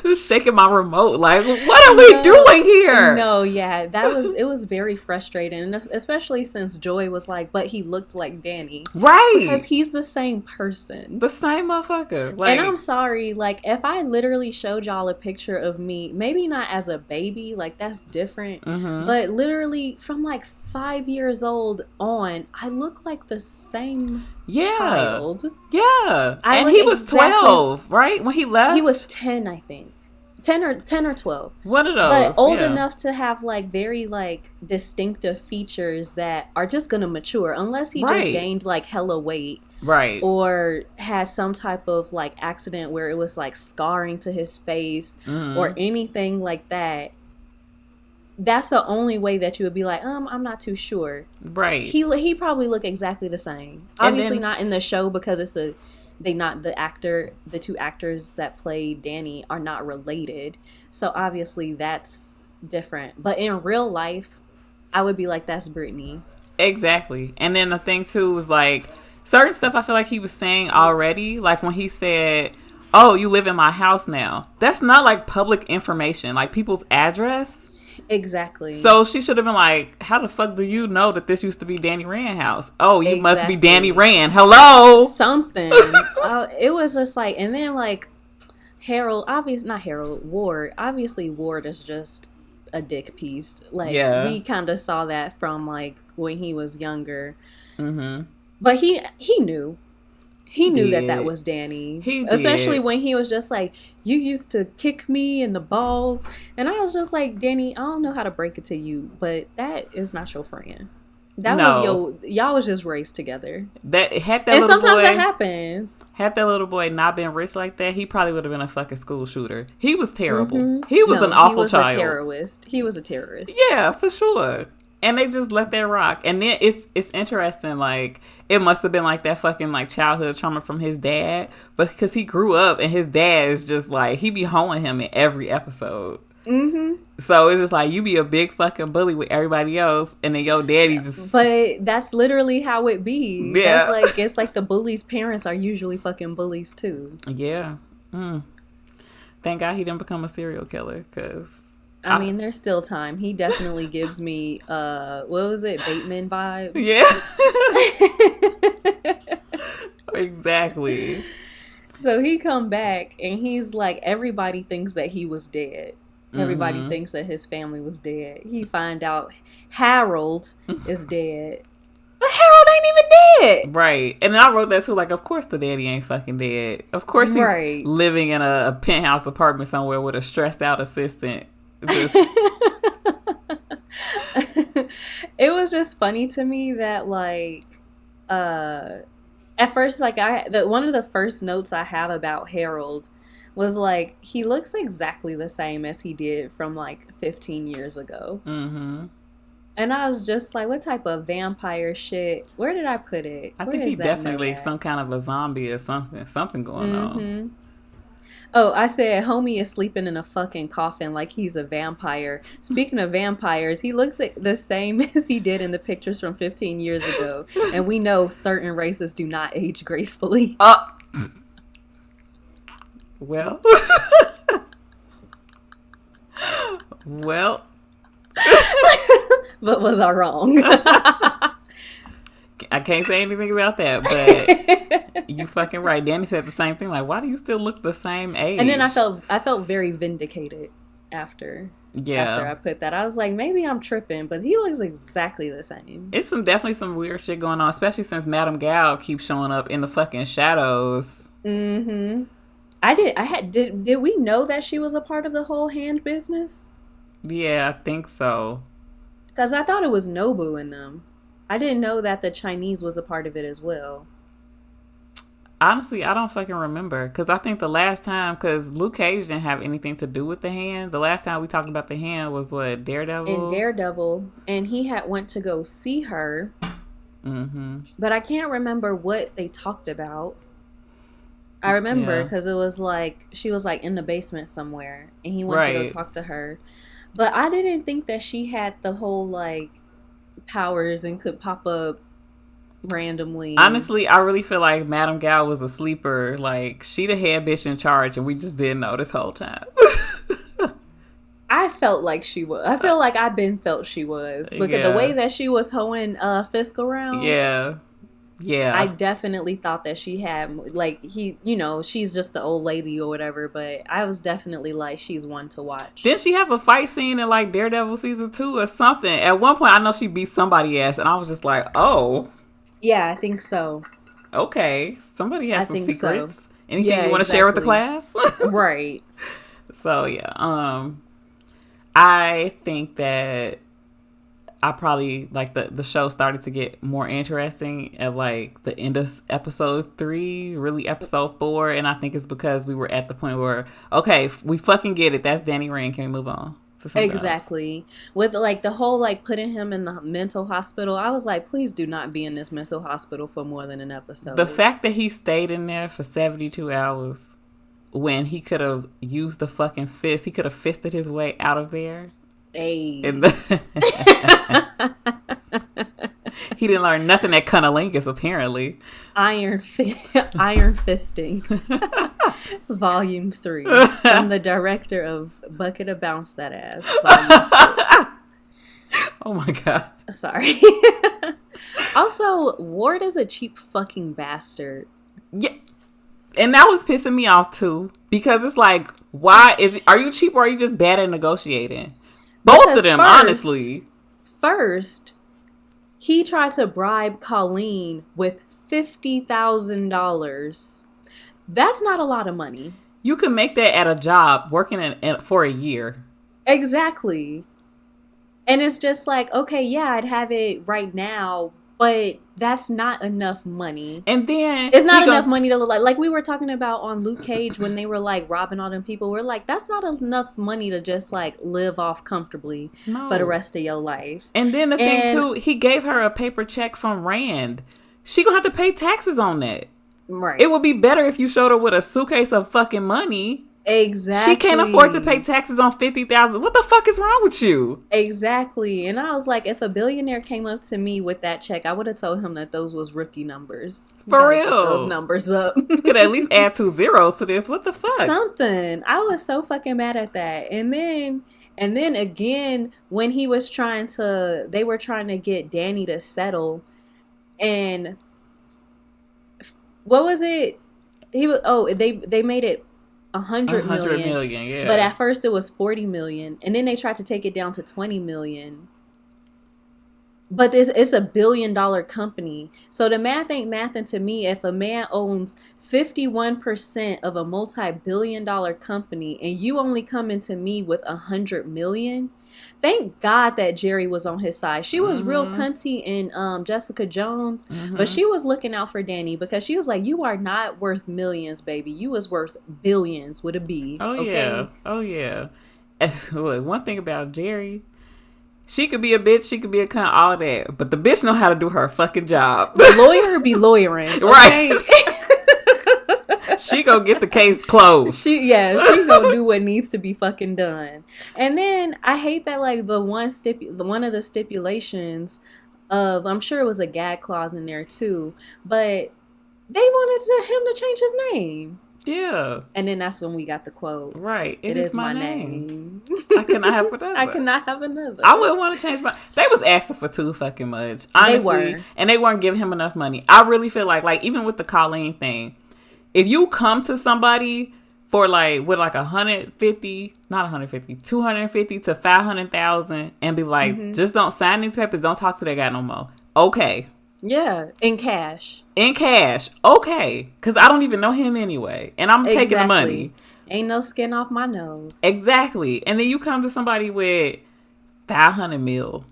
Just shaking my remote like, what are we doing here? No, yeah, it was very frustrating, and especially since Joy was like, but he looked like Danny, right? Because he's the same person, the same motherfucker. Like, and I'm sorry, like, if I literally showed y'all a picture of me, maybe not as a baby, like, that's different, but literally from like 5 years old on, I look like the same child. Yeah. And he was 12, right? When he left? He was 10, I think. 10 or 12. One of those. But old enough to have, like, very, like, distinctive features that are just going to mature. Unless he just gained, like, hella weight. Right. Or has some type of, like, accident where it was, like, scarring to his face. Or anything like that. That's the only way that you would be like, I'm not too sure. Right. He probably look exactly the same. Obviously not in the show, because it's the 2 actors that play Danny are not related. So obviously that's different. But in real life, I would be like, that's Brittany. Exactly. And then the thing too was, like, certain stuff I feel like he was saying already, like when he said, oh, you live in my house now. That's not like public information, like people's address. Exactly. So she should have been like, how the fuck do you know that this used to be Danny Rand's house? Oh, you must be Danny Rand. Hello? Something. It was just like, and then like Ward. Obviously Ward is just a dick piece. Like, we kind of saw that from like when he was younger. But he knew. He knew that was Danny. He did. Especially when he was just like, you used to kick me in the balls. And I was just like, Danny, I don't know how to break it to you, but that is not your friend. Y'all was just raised together. Sometimes that happens. Had that little boy not been rich like that, he probably would have been a fucking school shooter. He was terrible. He was an awful child. He was a terrorist. Yeah, for sure. And they just let that rock. And then it's interesting, like, it must have been like that fucking like childhood trauma from his dad. But because he grew up and his dad is just like, he be hoeing him in every episode. So it's just like, you be a big fucking bully with everybody else, and then your daddy just... But that's literally how it be. Yeah. It's like the bully's parents are usually fucking bullies too. Yeah. Thank God he didn't become a serial killer, because... I mean, there's still time. He definitely gives me, what was it, Bateman vibes? Yeah. Exactly. So he come back, and he's like, everybody thinks that he was dead. Everybody thinks that his family was dead. He find out Harold is dead. But Harold ain't even dead. Right. And I wrote that too, like, of course the daddy ain't fucking dead. Of course he's living in a penthouse apartment somewhere with a stressed out assistant. It was just funny to me that, like, at first, like, one of the first notes I have about Harold was like, he looks exactly the same as he did from like 15 years ago. Mm-hmm. And I was just like, what type of vampire shit? Where did I put it? I Where think is he's that definitely note at? some kind of a zombie or something. Something going on. Oh, I said, homie is sleeping in a fucking coffin like he's a vampire. Speaking of vampires, he looks the same as he did in the pictures from 15 years ago. And we know certain races do not age gracefully. Well. Well. But was I wrong? I can't say anything about that, but you fucking right. Danny said the same thing. Like, why do you still look the same age? And then I felt very vindicated after I put that. I was like, maybe I'm tripping, but he looks exactly the same. It's definitely some weird shit going on, especially since Madame Gal keeps showing up in the fucking shadows. Mm-hmm. Did we know that she was a part of the whole hand business? Yeah, I think so. Because I thought it was Nobu in them. I didn't know that the Chinese was a part of it as well. Honestly, I don't fucking remember. Because I think the last time, because Luke Cage didn't have anything to do with the hand. The last time we talked about the hand was what, Daredevil? In Daredevil. And he went to go see her. Mm-hmm. But I can't remember what they talked about. I remember because it was like, she was like in the basement somewhere. And he went to go talk to her. But I didn't think that she had the whole like powers and could pop up randomly. Honestly, I really feel like Madame Gal was a sleeper. Like, she the head bitch in charge and we just didn't know this whole time. I felt like she was. I feel like felt she was. Because the way that she was hoeing Fisk around. Yeah. Yeah. I definitely thought that she had, like, she's just the old lady or whatever, but I was definitely like, she's one to watch. Didn't she have a fight scene in, like, Daredevil season 2 or something? At one point, I know she beat somebody ass, and I was just like, oh. Yeah, I think so. Okay. Somebody has some secrets. So. Anything you want to share with the class? Right. So, yeah. I think that I probably, like, the show started to get more interesting at, like, the end of episode 3, really episode 4, and I think it's because we were at the point where, okay, we fucking get it, that's Danny Rand, can we move on? Exactly. Else? With, like, the whole, like, putting him in the mental hospital, I was like, please do not be in this mental hospital for more than an episode. The fact that he stayed in there for 72 hours when he could have used the fucking fist, he could have fisted his way out of there. Hey. He didn't learn nothing at Cunnilingus, apparently. Iron Fisting. Volume 3. From the director of Bucket of Bounce That Ass. Volume 6. Oh my god. Sorry. Also, Ward is a cheap fucking bastard. Yeah. And that was pissing me off too. Because it's like, are you cheap or are you just bad at negotiating? Both of them, honestly. First, he tried to bribe Colleen with $50,000. That's not a lot of money. You can make that at a job working for a year. Exactly. And it's just like, okay, yeah, I'd have it right now, but that's not enough money. And then it's not enough money to like we were talking about on Luke Cage when they were like robbing all them people. We're like, that's not enough money to just like live off comfortably for the rest of your life. And then the thing too, he gave her a paper check from Rand. She gonna have to pay taxes on that. Right. It would be better if you showed her with a suitcase of fucking money. Exactly. She can't afford to pay taxes on $50,000. What the fuck is wrong with you? Exactly. And I was like, if a billionaire came up to me with that check, I would have told him that those was rookie numbers. For real. Get those numbers up. You could at least add 2 zeros to this. What the fuck? Something. I was so fucking mad at that. And then again, when they were trying to get Danny to settle, and what was it? They made it 100 million, yeah. But at first it was 40 million, and then they tried to take it down to 20 million. But it's a $1 billion company, so the math ain't mathing to me. If a man owns 51% of a multi-billion-dollar company, and you only come into me with 100 million, Thank God that Jerry was on his side. She was real cunty in Jessica Jones, but she was looking out for Danny because she was like, "You are not worth millions, baby. You was worth billions with a B." Oh okay? yeah, oh yeah. Look, one thing about Jerry, she could be a bitch, she could be a cunt, all that, but the bitch know how to do her fucking job. The lawyer be lawyering, okay? Right? She gonna get the case closed. She gonna do what needs to be fucking done. And then I hate that like one of the stipulations of, I'm sure it was a gag clause in there too, but they wanted him to change his name. Yeah. And then that's when we got the quote. Right. It is my name. I cannot have another. I cannot have another. I wouldn't want to change my... They was asking for too fucking much. Honestly. They were. And they weren't giving him enough money. I really feel like even with the Colleen thing, if you come to somebody for like, with like 250 to 500,000 and be like, just don't sign these papers, don't talk to that guy no more. Okay. Yeah. In cash. Okay. Because I don't even know him anyway. And I'm taking the money. Ain't no skin off my nose. Exactly. And then you come to somebody with 500 mil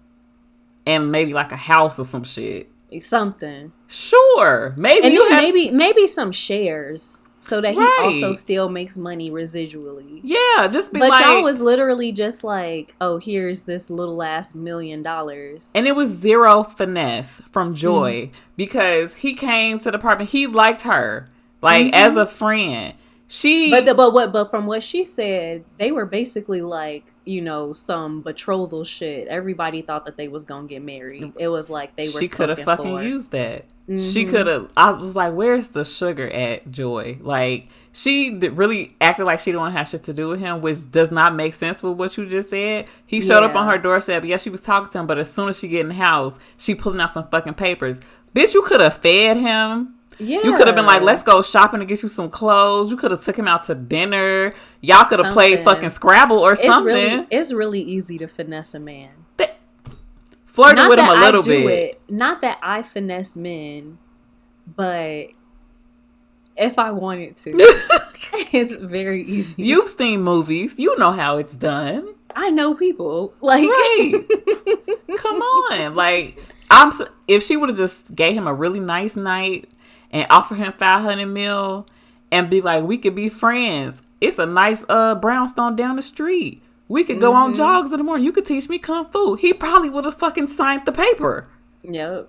and maybe like a house or some shit. Something. Sure. Maybe and maybe some shares so that he also still makes money residually. Yeah, just be but like... But y'all was literally just like, oh, here's this little ass $1 million. And it was zero finesse from Joy because he came to the apartment. He liked her like as a friend. But from what she said, they were basically like, you know, some betrothal shit. Everybody thought that they was gonna get married. It was like they were. She could have fucking used that. She could have. I was like, "Where's the sugar at, Joy?" Like she really acted like she didn't have shit to do with him, which does not make sense with what you just said. He showed up on her doorstep. Yeah, she was talking to him, but as soon as she get in the house, she pulling out some fucking papers. Bitch, you could have fed him. Yeah. You could have been like, let's go shopping to get you some clothes. You could have took him out to dinner. Y'all could have played fucking Scrabble or something. It's really easy to finesse a man. Flirting with him a little bit. Not that I finesse men, but if I wanted to, it's very easy. You've seen movies. You know how it's done. I know people. Like, right. Come on. Like, if she would have just gave him a really nice night and offer him 500 mil and be like, we could be friends. It's a nice brownstone down the street. We could go on jogs in the morning. You could teach me kung fu. He probably would have fucking signed the paper. Yep.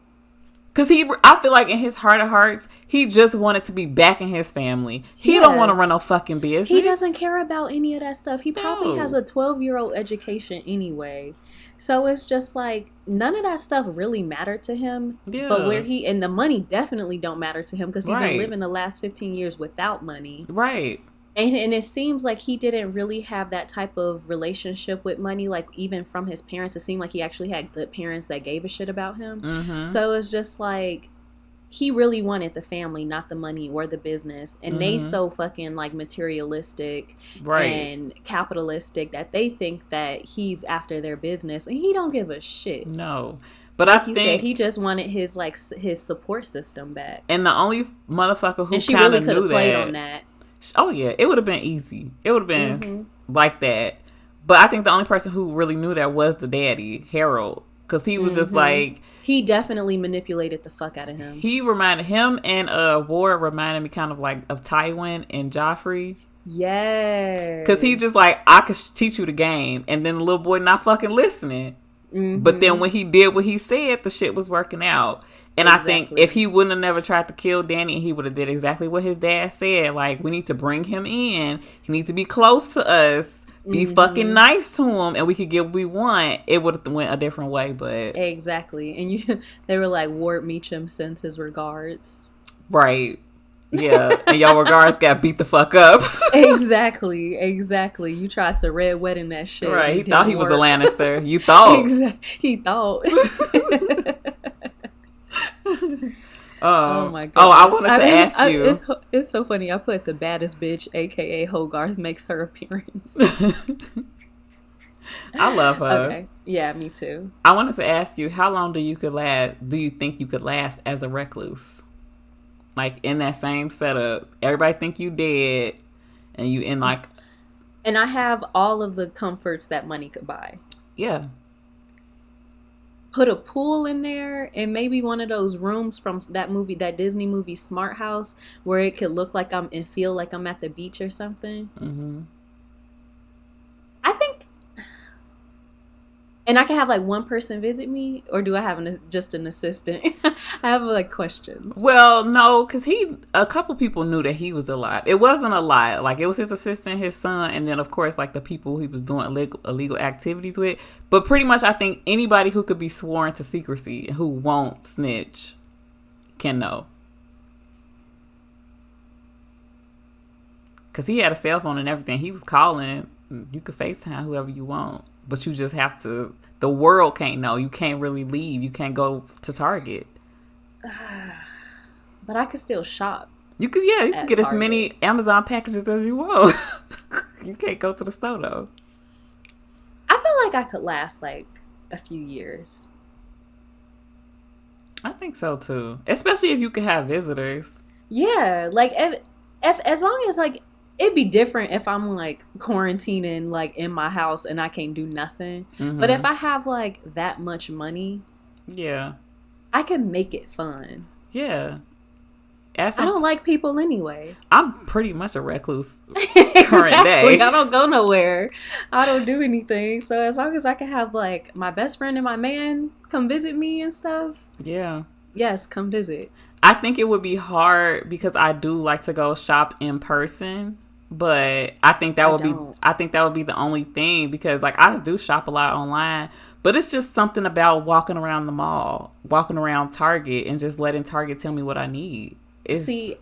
Because I feel like in his heart of hearts, he just wanted to be back in his family. He don't want to run no fucking business. He doesn't care about any of that stuff. He probably has a 12-year-old education anyway. So it's just like, none of that stuff really mattered to him. Yeah. But and the money definitely don't matter to him because he's been living the last 15 years without money. Right. And it seems like he didn't really have that type of relationship with money, like even from his parents. It seemed like he actually had good parents that gave a shit about him. Mm-hmm. So it's just like, he really wanted the family, not the money or the business. And they so fucking like materialistic and capitalistic that they think that he's after their business and he don't give a shit. No. But like you said, he just wanted his support system back. And the only motherfucker who she really could have played on that. Oh yeah, it would have been easy. It would have been like that. But I think the only person who really knew that was the daddy, Harold. Because he was just like... He definitely manipulated the fuck out of him. He reminded him and Ward reminded me kind of like of Tywin and Joffrey. Yes. Because he just like, I could teach you the game. And then the little boy not fucking listening. But then when he did what he said, the shit was working out. And I think if he wouldn't have never tried to kill Danny, he would have did exactly what his dad said. Like, we need to bring him in. He needs to be close to us. Be fucking nice to him. And we could get what we want. It would have went a different way, but... Exactly. And they were like, Ward Meacham sends his regards. Right. Yeah. And your regards got beat the fuck up. Exactly. You tried to red wedding that shit. Right. He thought he was a Lannister. You thought. He thought. Oh my god! Oh, I wanted to ask you. It's so funny. I put the baddest bitch, aka Hogarth, makes her appearance. I love her. Okay. Yeah, me too. I wanted to ask you, how long do you think you could last as a recluse? Like in that same setup, everybody think you dead, and you in like. And I have all of the comforts that money could buy. Yeah. Put a pool in there and maybe one of those rooms from that Disney movie Smart House, where it could look like and feel like I'm at the beach or something. Mm-hmm. I think, and I can have like one person visit me, or do I have just an assistant? I have like questions. Well, no, because a couple people knew that he was alive. It wasn't a lot. Like, it was his assistant, his son, and then, of course, like the people he was doing illegal activities with. But pretty much, I think anybody who could be sworn to secrecy and who won't snitch can know. Because he had a cell phone and everything. He was calling. You could FaceTime whoever you want. But you just have to... The world can't know. You can't really leave. You can't go to Target. But I could still shop. You could get Target. as many Amazon packages as you want. You can't go to the store, though. I feel like I could last, like, a few years. I think so, too. Especially if you could have visitors. Yeah. Like, if as long as, like... It'd be different if I'm, like, quarantining, like, in my house and I can't do nothing. Mm-hmm. But if I have, like, that much money... Yeah. I can make it fun. Yeah. I don't like people anyway. I'm pretty much a recluse Exactly. current day. I don't go nowhere. I don't do anything. So as long as I can have, like, my best friend and my man come visit me and stuff. Yeah. Yes, come visit. I think it would be hard because I do like to go shop in person. But I think that would be the only thing, because like I do shop a lot online, but it's just something about walking around the mall, walking around Target, and just letting Target tell me what I need. See,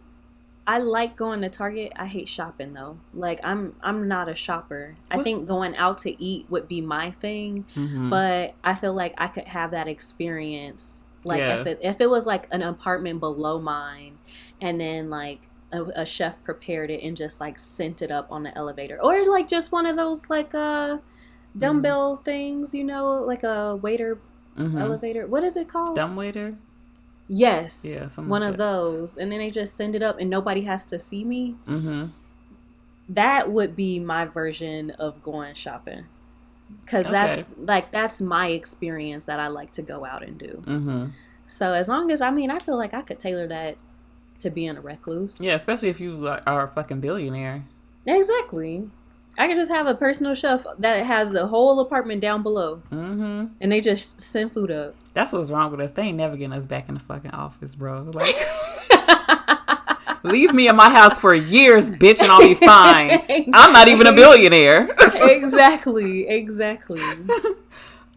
I like going to Target. I hate shopping though. Like I'm not a shopper. I think going out to eat would be my thing, but I feel like I could have that experience. Like if it was like an apartment below mine, and then like a chef prepared it and just like sent it up on the elevator, or like just one of those like dumbbell things, you know, like a waiter elevator. What is it called? Dumb waiter. Yes. Yeah. One of those, and then they just send it up and nobody has to see me. That would be my version of going shopping, because that's my experience that I like to go out and do. So as long as I feel like I could tailor that to being a recluse. Yeah, especially if you are a fucking billionaire. Exactly. I could just have a personal chef that has the whole apartment down below. And they just send food up. That's what's wrong with us. They ain't never getting us back in the fucking office, bro. Like, leave me in my house for years, bitch, and I'll be fine. Exactly. I'm not even a billionaire. Exactly.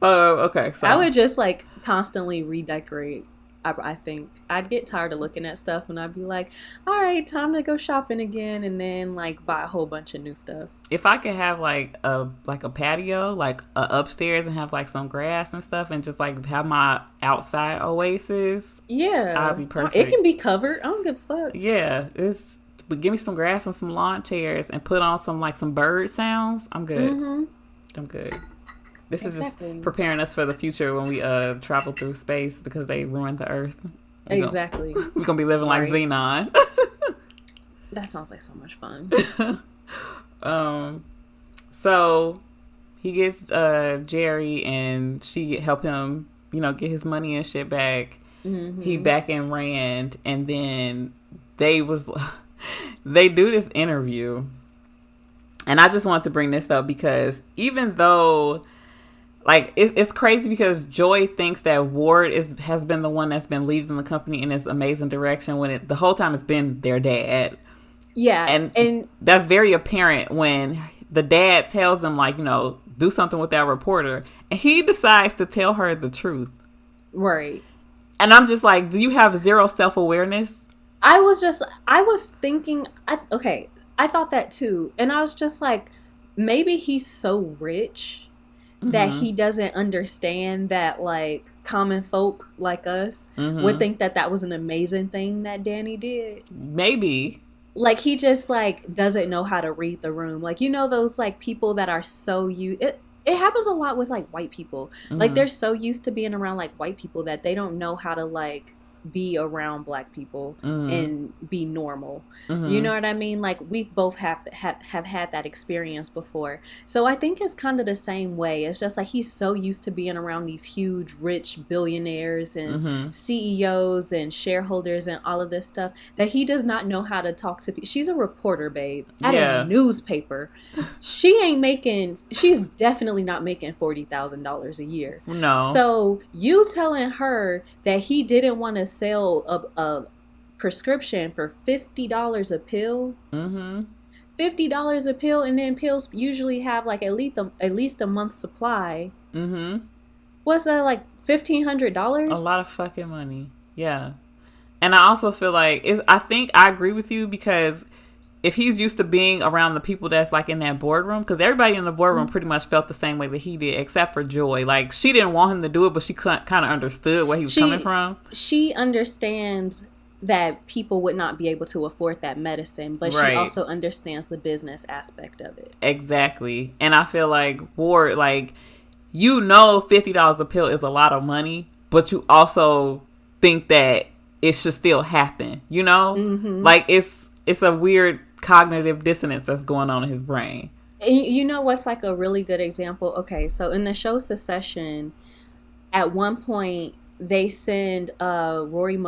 Okay, so I would just like constantly redecorate. I think I'd get tired of looking at stuff and I'd be like, all right, time to go shopping again, and then like buy a whole bunch of new stuff. If I could have like a patio, like upstairs, and have like some grass and stuff, and just like have my outside oasis, I'd be perfect. It can be covered. I don't give a fuck. Yeah, but give me some grass and some lawn chairs and put on some bird sounds. I'm good. I'm good. This is just preparing us for the future when we travel through space, because they ruined the Earth. We're going to be living like Xenon. That sounds like so much fun. So he gets Jerry, and she help him, get his money and shit back. He back in Rand, and then they do this interview. And I just wanted to bring this up because even though... Like, it's crazy because Joy thinks that Ward has been the one that's been leading the company in this amazing direction, when the whole time it's been their dad. Yeah. And that's very apparent when the dad tells them, like, do something with that reporter. And he decides to tell her the truth. Right. And I'm just like, do you have zero self-awareness? I was thinking, I thought that too. And I was just like, maybe he's so rich that he doesn't understand that, like, common folk like us would think that was an amazing thing that Danny did. Maybe. Like, he just, like, doesn't know how to read the room. Like, those, like, people that are so it happens a lot with, like, white people. Like, they're so used to being around, like, white people that they don't know how to, like, be around black people and be normal. Mm-hmm. You know what I mean? Like, we've both have had that experience before. So I think it's kind of the same way. It's just like he's so used to being around these huge, rich billionaires and CEOs and shareholders and all of this stuff that he does not know how to talk to people. She's a reporter, babe, at a newspaper. She's definitely not making $40,000 a year. No. So you telling her that he didn't want to sell a prescription for $50 a pill? $50 a pill, and then pills usually have like at least a month's supply. What's that, like $1,500? A lot of fucking money. Yeah. And I also feel like I think I agree with you, because if he's used to being around the people that's like in that boardroom, because everybody in the boardroom pretty much felt the same way that he did, except for Joy. Like, she didn't want him to do it, but she kind of understood where he was coming from. She understands that people would not be able to afford that medicine, but she also understands the business aspect of it. Exactly. And I feel like Ward, like, you know, $50 a pill is a lot of money, but you also think that it should still happen, you know? Like, it's a weird cognitive dissonance that's going on in his brain. And you know what's like a really good example? Okay, so in the show Succession, at one point they send Rory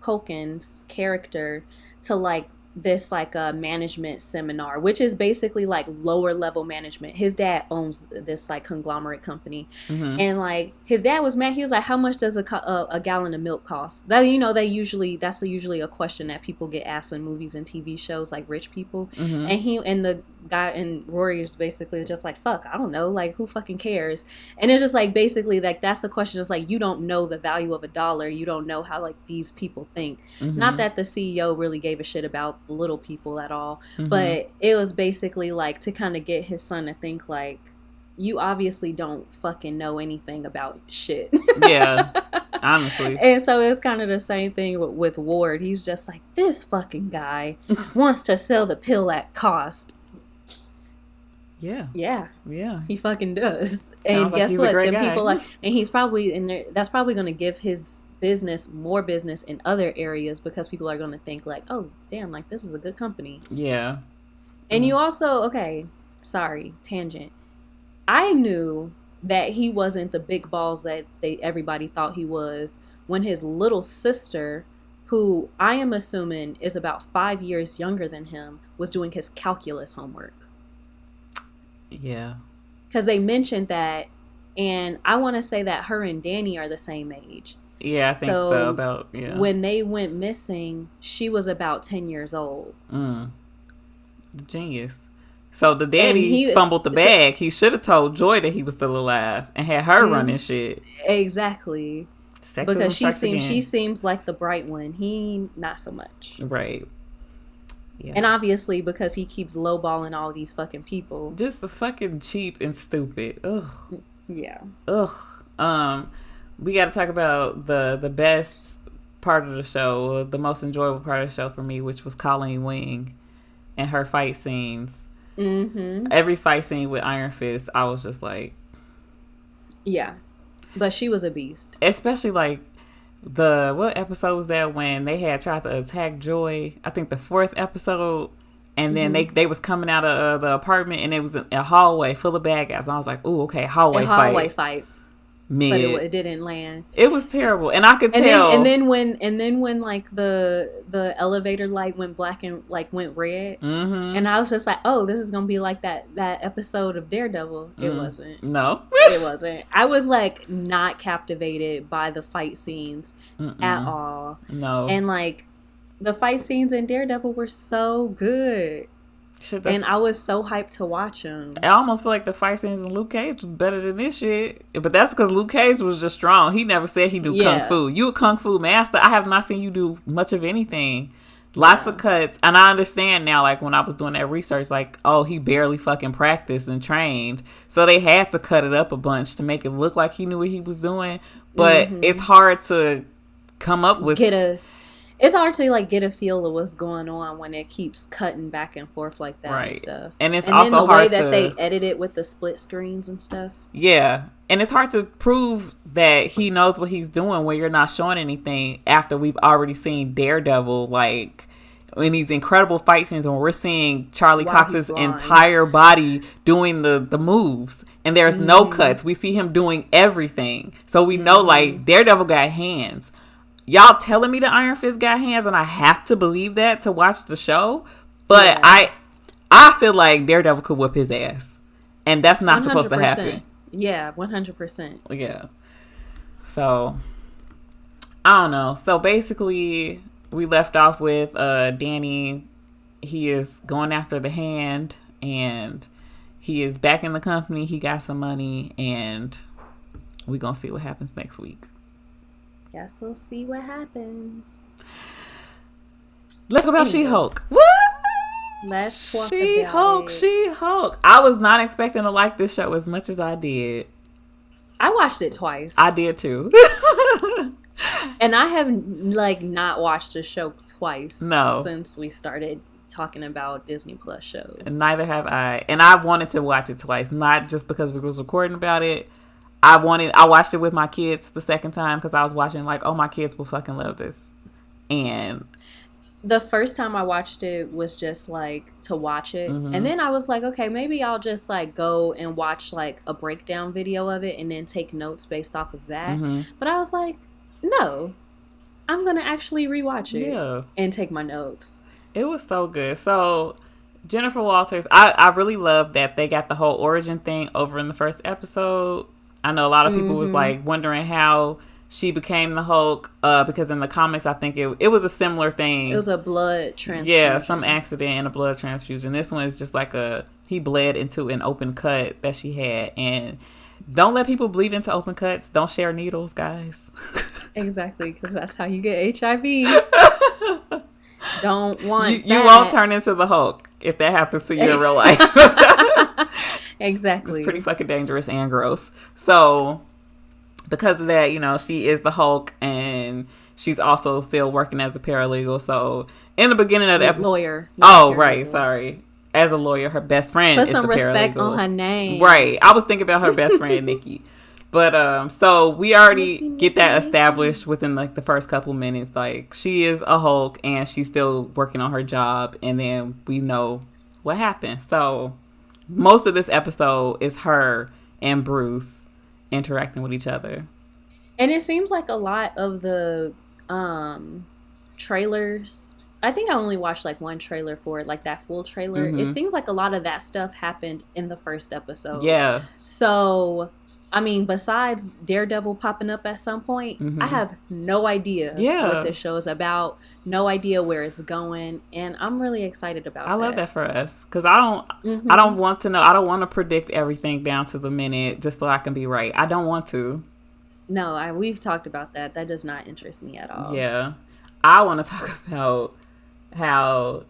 Culkin's character to like this like a management seminar, which is basically like lower level management. His dad owns this like conglomerate company, and like his dad was mad. He was like, "How much does a gallon of milk cost?" That, you know, that's usually a question that people get asked in movies and TV shows, like rich people. And the guy and Rory is basically just like, "Fuck, I don't know. Like, who fucking cares?" And it's just like basically like that's a question. It's like, you don't know the value of a dollar. You don't know how like these people think. Not that the CEO really gave a shit about little people at all, but it was basically like to kind of get his son to think like, you obviously don't fucking know anything about shit. Yeah, honestly. And so it's kind of the same thing with Ward. He's just like, this fucking guy wants to sell the pill at cost. Yeah, he fucking does. And like guess what? Then people like, and he's probably in there. That's probably going to give his more business in other areas, because people are going to think like, oh damn, like this is a good company. Yeah. And you also, okay, sorry, tangent, I knew that he wasn't the big balls that everybody thought he was when his little sister, who I am assuming is about 5 years younger than him, was doing his calculus homework. Yeah, because they mentioned that, and I want to say that her and Danny are the same age. Yeah, I think so. About, yeah. When they went missing, she was about 10 years old. Genius. So the daddy fumbled the bag. He should have told Joy that he was still alive and had her running shit. Exactly. Sexism because she seems like the bright one. He not so much. Right. Yeah. And obviously because he keeps lowballing all these fucking people. Just the fucking cheap and stupid. Ugh. Yeah. Ugh. We got to talk about the best part of the show, the most enjoyable part of the show for me, which was Colleen Wing and her fight scenes. Every fight scene with Iron Fist, I was just like, yeah, but she was a beast. Especially like what episode was that when they had tried to attack Joy? I think the 4th episode, and then they was coming out of the apartment, and it was a hallway full of bad guys. And I was like, ooh, okay, hallway fight. Mid. But it didn't land. It was terrible, and I could tell. And then when like the elevator light went black and like went red, and I was just like, oh, this is gonna be like that episode of Daredevil. It wasn't. No, it wasn't. I was like not captivated by the fight scenes at all. No, and like the fight scenes in Daredevil were so good. And I was so hyped to watch them. I almost feel like the fight scenes in Luke Cage was better than this shit. But that's because Luke Cage was just strong. He never said he knew kung fu. You a kung fu master. I have not seen you do much of anything. Lots of cuts. And I understand now, like, when I was doing that research, like, oh, he barely fucking practiced and trained. So they had to cut it up a bunch to make it look like he knew what he was doing. But it's hard to come up with... It's hard to like get a feel of what's going on when it keeps cutting back and forth like that and stuff. And it's and also then the hard way that they edit it with the split screens and stuff. Yeah. And it's hard to prove that he knows what he's doing when you're not showing anything after we've already seen Daredevil, like, in these incredible fight scenes when we're seeing Charlie Cox's entire body doing the moves. And there's no cuts. We see him doing everything. So we know, like, Daredevil got hands. Y'all telling me that Iron Fist got hands, and I have to believe that to watch the show. But I feel like Daredevil could whip his ass. And that's not 100%. Supposed to happen. Yeah, 100%. Yeah. So, I don't know. So, basically, we left off with Danny. He is going after the hand, and he is back in the company. He got some money, and we're going to see what happens next week. Guess we'll see what happens. Let's go about She-Hulk. Woo! Let's talk She-Hulk, about it. She-Hulk. I was not expecting to like this show as much as I did. I watched it twice. I did too. And I have like not watched the show twice since we started talking about Disney Plus shows. And neither have I. And I wanted to watch it twice, not just because we was recording about it. I watched it with my kids the second time because I was watching like, oh, my kids will fucking love this. And the first time I watched it was just like to watch it. And then I was like, okay, maybe I'll just like go and watch like a breakdown video of it and then take notes based off of that. But I was like, no, I'm going to actually rewatch it and take my notes. It was so good. So Jennifer Walters, I really love that they got the whole origin thing over in the first episode. I know a lot of people was like wondering how she became the Hulk because in the comics, I think it was a similar thing. It was a blood transfusion. Yeah, some accident and a blood transfusion. This one is just like he bled into an open cut that she had. And don't let people bleed into open cuts. Don't share needles, guys. Exactly, because that's how you get HIV. Don't want you won't turn into the Hulk if that happens to you in real life. Exactly. It's pretty fucking dangerous and gross. So, because of that, she is the Hulk, and she's also still working as a paralegal. So, in the beginning of the episode... Lawyer. Oh, right. Sorry. As a lawyer, her best friend is the paralegal. Put some respect on her name. Right. I was thinking about her best friend, Nikki. But, so, we already get that established within, like, the first couple minutes. Like, she is a Hulk, and she's still working on her job, and then we know what happened. So... most of this episode is her and Bruce interacting with each other. And it seems like a lot of the trailers, I think I only watched like one trailer for it, like that full trailer. It seems like a lot of that stuff happened in the first episode. Yeah. So, I mean, besides Daredevil popping up at some point, I have no idea what this show is about. No idea where it's going, and I'm really excited about that. I love that for us because I don't want to know. I don't want to predict everything down to the minute just so I can be right. I don't want to. No, we've talked about that. That does not interest me at all. Yeah, I want to talk about how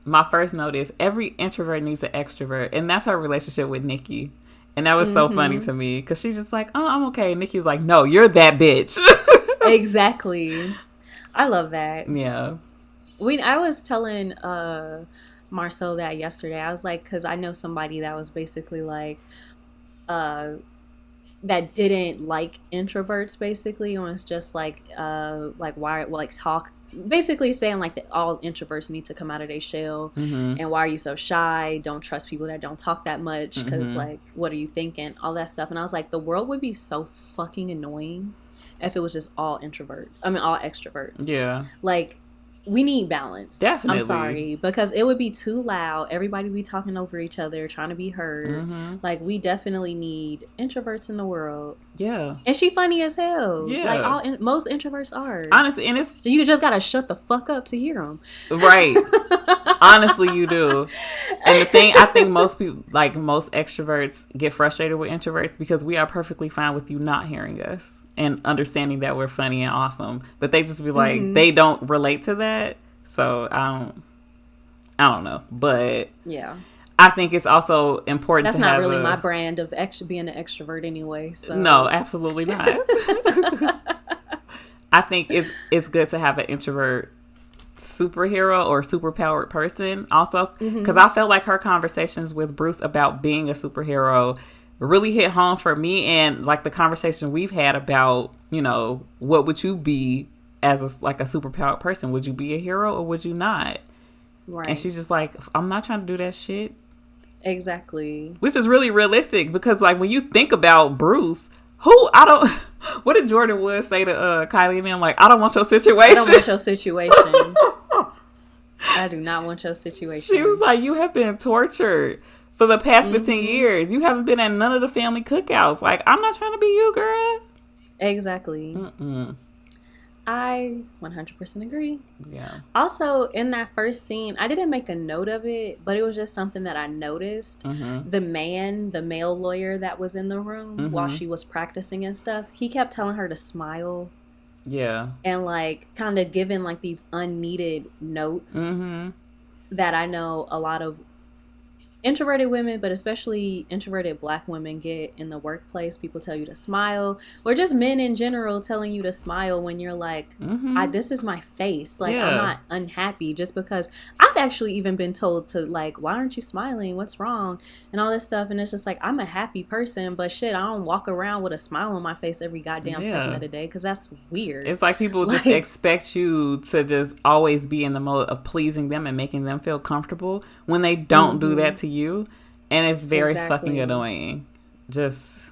my first note is every introvert needs an extrovert, and that's her relationship with Nikki. And that was so funny to me because she's just like, oh, I'm okay. And Nikki's like, no, you're that bitch. Exactly. I love that. Yeah. I was telling Marcel that yesterday. I was like, because I know somebody that was basically like, that didn't like introverts basically, and was just like why like talk. Basically saying like that all introverts need to come out of their shell, and why are you so shy? Don't trust people that don't talk that much because like what are you thinking? All that stuff. And I was like, the world would be so fucking annoying if it was just all introverts. I mean, all extroverts. Yeah. Like, we need balance. Definitely. I'm sorry. Because it would be too loud. Everybody would be talking over each other, trying to be heard. Like, we definitely need introverts in the world. Yeah. And she funny as hell. Yeah. Like, most introverts are. Honestly, and so you just gotta shut the fuck up to hear them. Right. Honestly, you do. And the thing, I think most people, like most extroverts, get frustrated with introverts because we are perfectly fine with you not hearing us and understanding that we're funny and awesome, but they just be like they don't relate to that. So I don't know, but yeah, I think it's also important. That's to not have really my brand of being an extrovert anyway. So no, absolutely not. I think it's good to have an introvert superhero or superpowered person also, because I felt like her conversations with Bruce about being a superhero really hit home for me, and like the conversation we've had about, you know, what would you be as a superpowered person? Would you be a hero or would you not? Right. And she's just like, I'm not trying to do that shit. Exactly. Which is really realistic, because like when you think about Bruce, what did Jordan Wood say to Kylie and them? Like, I don't want your situation. I don't want your situation. I do not want your situation. She was like, you have been tortured for the past 15 years. You haven't been at none of the family cookouts. Like, I'm not trying to be you, girl. Exactly. I 100% agree. Yeah. Also, in that first scene, I didn't make a note of it, but it was just something that I noticed. The male lawyer that was in the room while she was practicing and stuff, he kept telling her to smile. Yeah. And like kind of giving like these unneeded notes that I know a lot of introverted women, but especially introverted Black women, get in the workplace. People tell you to smile, or just men in general telling you to smile when you're like, this is my face. Like, I'm not unhappy, just because I've actually even been told to like, why aren't you smiling? What's wrong? And all this stuff. And it's just like, I'm a happy person, but shit, I don't walk around with a smile on my face every goddamn second of the day, because that's weird. It's like people just expect you to just always be in the mode of pleasing them and making them feel comfortable when they don't do that to you, and it's very fucking annoying.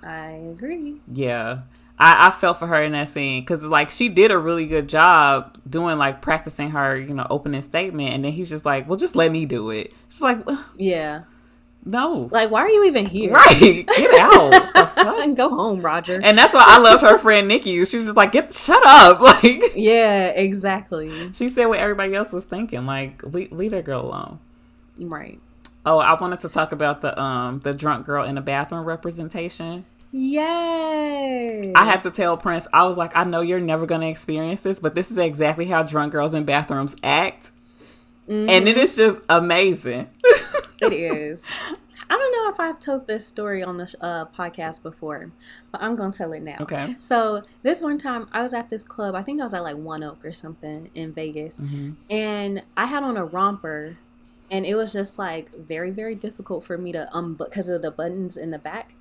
I agree. Yeah, I felt for her in that scene, because like she did a really good job doing like practicing her, you know, opening statement, and then he's just like, well, just let me do it. It's like, yeah, no, like, why are you even here? Right, get out and go home, Roger. And that's why I loved her friend Nikki. She was just like, shut up. Like, yeah, exactly. She said what everybody else was thinking. Like, leave that girl alone. Right. Oh, I wanted to talk about the drunk girl in the bathroom representation. Yay! I had to tell Prince, I was like, I know you're never going to experience this, but this is exactly how drunk girls in bathrooms act. And it is just amazing. It is. I don't know if I've told this story on the podcast before, but I'm going to tell it now. Okay. So this one time I was at this club. I think I was at like One Oak or something in Vegas. And I had on a romper. And it was just like very, very difficult for me to because of the buttons in the back.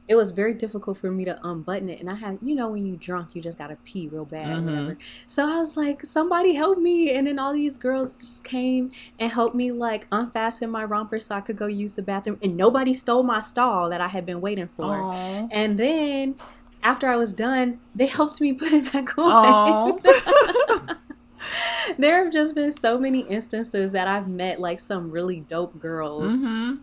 It was very difficult for me to unbutton it. And I had, you know, when you drunk, you just got to pee real bad or whatever. So I was like, somebody help me. And then all these girls just came and helped me like unfasten my romper so I could go use the bathroom. And nobody stole my stall that I had been waiting for. Aww. And then after I was done, they helped me put it back on. There have just been so many instances that I've met like some really dope girls in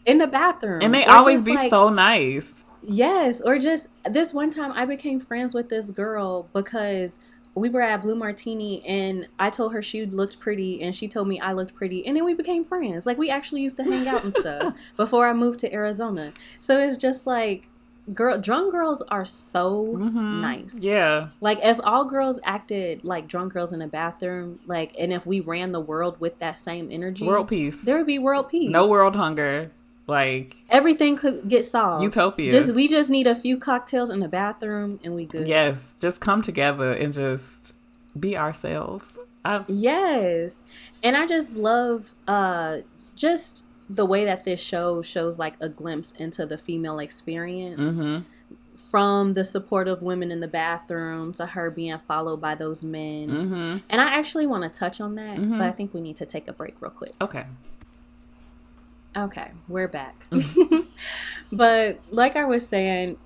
the bathroom. And they always be like, so nice. Yes. Or just this one time I became friends with this girl because we were at Blue Martini and I told her she looked pretty and she told me I looked pretty. And then we became friends. Like, we actually used to hang out and stuff before I moved to Arizona. So it's just like, drunk girls are so nice. Yeah. Like, if all girls acted like drunk girls in a bathroom, like, and if we ran the world with that same energy, world peace. There would be world peace. No world hunger. Like, everything could get solved. Utopia. We just need a few cocktails in the bathroom and we good. Yes. Just come together and just be ourselves. Yes. And I just love just the way that this show shows like a glimpse into the female experience, from the support of women in the bathroom to her being followed by those men. And I actually want to touch on that, but I think we need to take a break real quick. Okay, we're back. But like I was saying,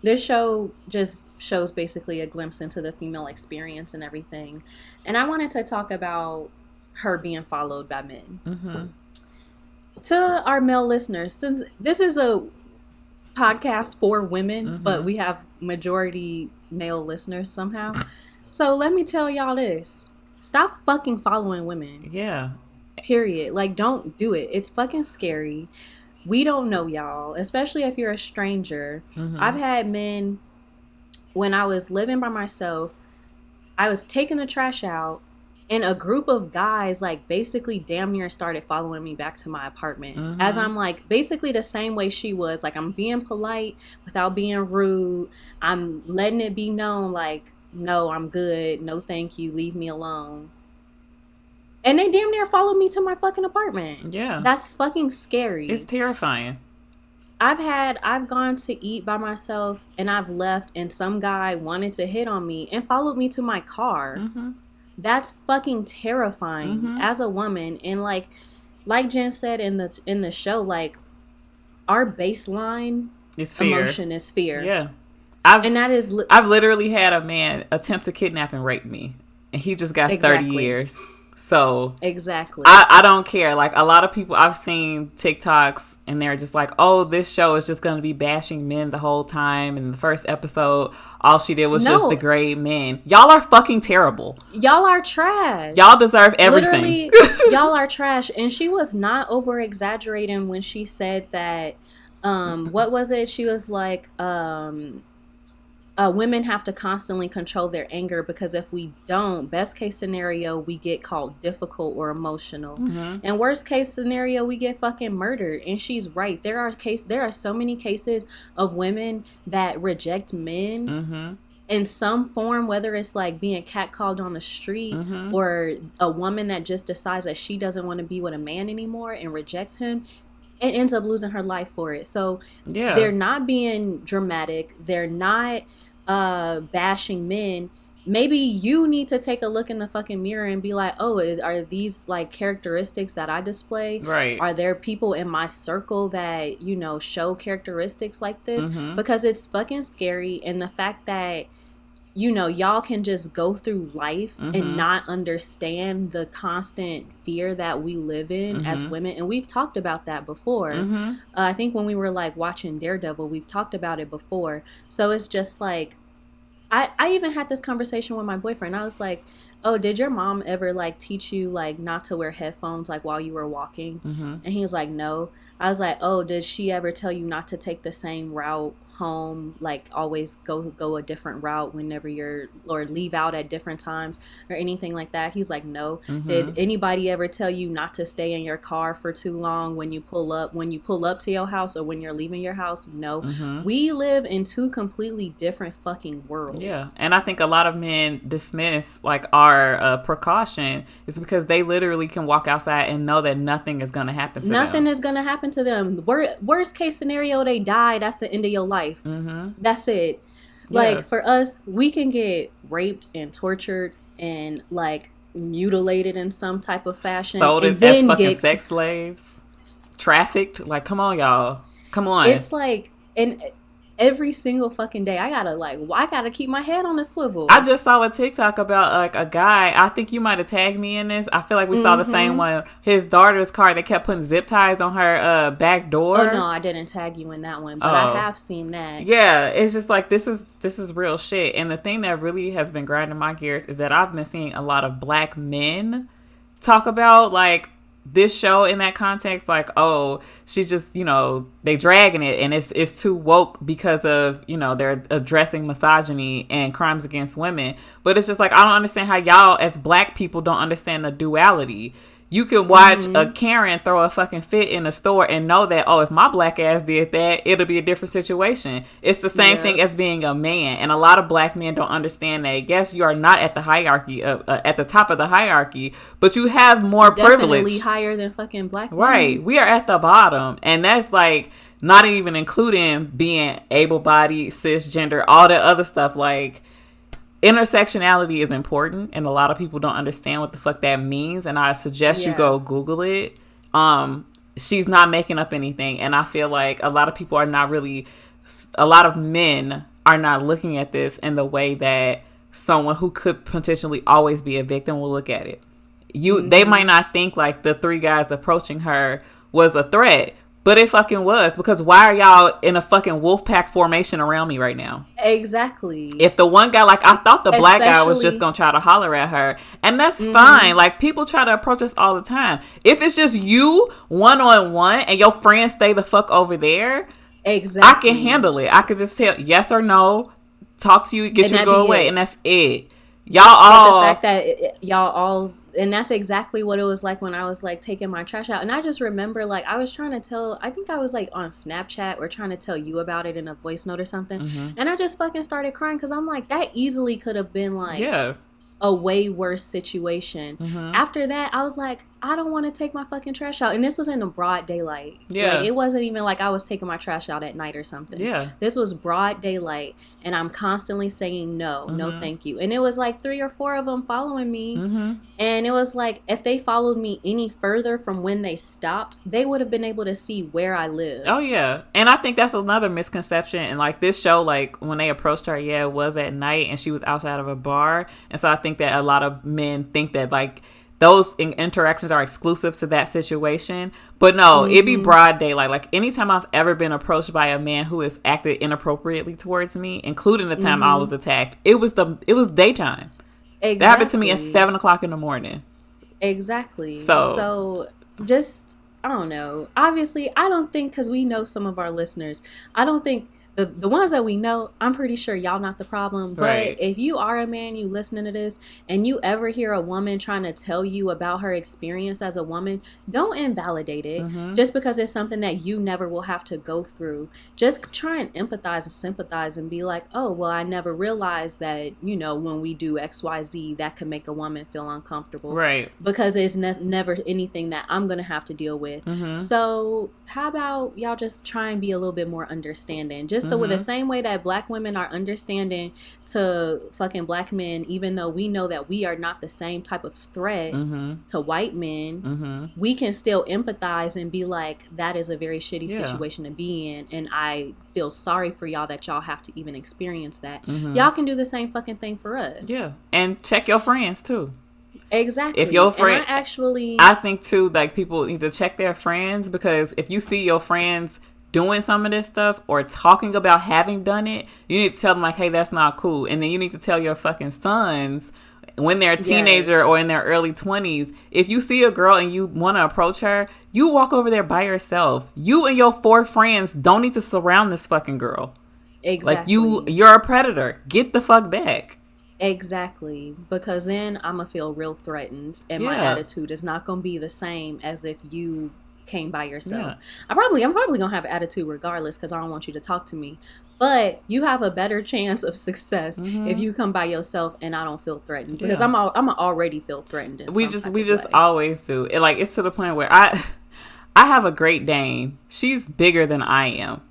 this show just shows basically a glimpse into the female experience and everything. And I wanted to talk about her being followed by men. To our male listeners, since this is a podcast for women, but we have majority male listeners somehow, so let me tell y'all this: stop fucking following women. Yeah, period. Like, don't do it. It's fucking scary. We don't know y'all, especially if you're a stranger. I've had men, when I was living by myself, I was taking the trash out, and a group of guys, like, basically damn near started following me back to my apartment. As I'm, like, basically the same way she was. Like, I'm being polite without being rude. I'm letting it be known, like, no, I'm good. No, thank you. Leave me alone. And they damn near followed me to my fucking apartment. Yeah. That's fucking scary. It's terrifying. I've gone to eat by myself and I've left and some guy wanted to hit on me and followed me to my car. Mm-hmm. That's fucking terrifying as a woman. And like Jen said in the show, like our baseline emotion is fear. Yeah. I've literally had a man attempt to kidnap and rape me, and he just got 30 years. So exactly, I don't care. Like a lot of people, I've seen TikToks, and they're just like, "Oh, this show is just going to be bashing men the whole time." And the first episode, all she did was just degrade men. Y'all are fucking terrible. Y'all are trash. Y'all deserve everything. Literally, y'all are trash. And she was not over exaggerating when she said that. What was it? She was like, women have to constantly control their anger because if we don't, best case scenario, we get called difficult or emotional. Mm-hmm. And worst case scenario, we get fucking murdered. And she's right. There are so many cases of women that reject men in some form, whether it's like being catcalled on the street or a woman that just decides that she doesn't want to be with a man anymore and rejects him. And ends up losing her life for it. So they're not being dramatic. They're not bashing men. Maybe you need to take a look in the fucking mirror and be like, oh, are these like characteristics that I display? Right. Are there people in my circle that, show characteristics like this? Because it's fucking scary. And the fact that y'all can just go through life and not understand the constant fear that we live in as women. And we've talked about that before. I think when we were like watching Daredevil, we've talked about it before. So it's just like, I even had this conversation with my boyfriend. I was like, oh, did your mom ever like teach you like not to wear headphones like while you were walking? And he was like, no. I was like, oh, did she ever tell you not to take the same route home, like always go a different route whenever or leave out at different times or anything like that? He's like, no. Did anybody ever tell you not to stay in your car for too long when you pull up to your house or when you're leaving your house? No. We live in two completely different fucking worlds. Yeah. And I think a lot of men dismiss like our precaution is because they literally can walk outside and know that nothing is going to happen to them. Nothing is going to happen to them. Worst case scenario, they die. That's the end of your life. That's it. Like for us, we can get raped and tortured and like mutilated in some type of fashion, sold and as fucking sex slaves, trafficked. Like, come on, y'all, come on. It's like, and every single fucking day I gotta keep my head on the swivel. I just saw a TikTok about like a guy, I think you might have tagged me in this. I feel like we saw the same one. His daughter's car, they kept putting zip ties on her back door. Oh no, I didn't tag you in that one, but I have seen that. Yeah, it's just like this is real shit. And the thing that really has been grinding my gears is that I've been seeing a lot of black men talk about like this show in that context, like, oh, she's just, they dragging it and it's too woke because of, they're addressing misogyny and crimes against women. But it's just like, I don't understand how y'all as black people don't understand the duality. You can watch a Karen throw a fucking fit in a store and know that, oh, if my black ass did that, it'll be a different situation. It's the same thing as being a man. And a lot of black men don't understand that. Yes, you are not at the hierarchy, at the top of the hierarchy, but you have more privilege. Definitely higher than fucking black men. Right. We are at the bottom. And that's like not even including being able-bodied, cisgender, all that other stuff. Like, intersectionality is important, and a lot of people don't understand what the fuck that means, and I suggest you go Google it. She's not making up anything, and I feel like a lot of men are not looking at this in the way that someone who could potentially always be a victim will look at it. They might not think like the three guys approaching her was a threat, but it fucking was, because why are y'all in a fucking wolf pack formation around me right now? Exactly. If the one guy, like, I thought the black guy was just gonna try to holler at her, and that's fine. Like, people try to approach us all the time. If it's just you one-on-one and your friends stay the fuck over there, exactly, I can handle it. I could just tell yes or no, talk to you, get you to go away, and that's it. Y'all all... But the fact that y'all all... And that's exactly what it was like when I was, like, taking my trash out. And I just remember, like, I was trying to tell... I think I was, like, on Snapchat or trying to tell you about it in a voice note or something. Mm-hmm. And I just fucking started crying because I'm like, that easily could have been, like... Yeah. a way worse situation. Mm-hmm. After that, I was like, I don't want to take my fucking trash out. And this was in the broad daylight. Yeah. Like, it wasn't even like I was taking my trash out at night or something. Yeah. This was broad daylight. And I'm constantly saying no, Mm-hmm. no thank you. And it was like 3 or 4 of them following me. Mm-hmm. And it was like, if they followed me any further from when they stopped, they would have been able to see where I lived. Oh, yeah. And I think that's another misconception. And, like, this show, like, when they approached her, yeah, it was at night and she was outside of a bar. And so I think that a lot of men think that, like, those interactions are exclusive to that situation. But no, it'd be broad daylight. Like, anytime I've ever been approached by a man who has acted inappropriately towards me, including the time I was attacked, it was daytime. Exactly. That happened to me at 7:00 in the morning. Exactly. So So just, I don't know. Obviously, I don't think, because we know some of our listeners, I don't think the ones that we know, I'm pretty sure y'all not the problem. But Right. if you are a man, you listening to this, and you ever hear a woman trying to tell you about her experience as a woman, don't invalidate it just because it's something that you never will have to go through. Just try and empathize and sympathize and be like, oh, well, I never realized that, you know, when we do XYZ, that can make a woman feel uncomfortable. Right. Because it's never anything that I'm going to have to deal with. So how about y'all just try and be a little bit more understanding? Just the same way that black women are understanding to fucking black men, even though we know that we are not the same type of threat to white men, we can still empathize and be like, that is a very shitty situation to be in. And I feel sorry for y'all that y'all have to even experience that. Y'all can do the same fucking thing for us. Yeah. And check your friends too. Exactly. If your friend, and I think too, like, people need to check their friends, because if you see your friends doing some of this stuff or talking about having done it, you need to tell them, like, hey, that's not cool. And then you need to tell your fucking sons when they're a teenager or in their early 20s, if you see a girl and you want to approach her, you walk over there by yourself. You and your 4 friends don't need to surround this fucking girl. Exactly. Like, you're a predator. Get the fuck back. Exactly, because then I'm gonna feel real threatened, and my attitude is not gonna be the same as if you came by yourself. I'm probably gonna have an attitude regardless, because I don't want you to talk to me. But you have a better chance of success if you come by yourself and I don't feel threatened, because I'm already feel threatened. We just always do. It's to the point where I have a Great Dane. She's bigger than I am.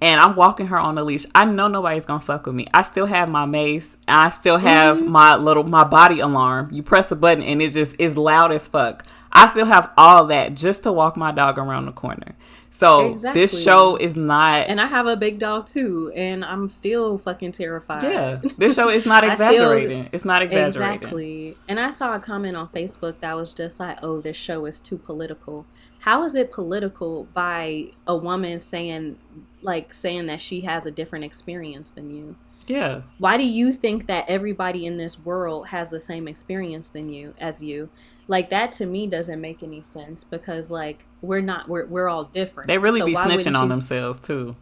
And I'm walking her on a leash. I know nobody's gonna fuck with me. I still have my mace. I still have my body alarm. You press the button and it just is loud as fuck. I still have all that just to walk my dog around the corner. So this show is not... And I have a big dog too, and I'm still fucking terrified. Yeah, this show is not exaggerating. It's not exaggerating. Exactly. And I saw a comment on Facebook that was just like, oh, this show is too political. How is it political by a woman saying that she has a different experience than you? Yeah. Why do you think that everybody in this world has the same experience as you? Like, that to me doesn't make any sense, because like we're all different. They really be snitching on themselves too.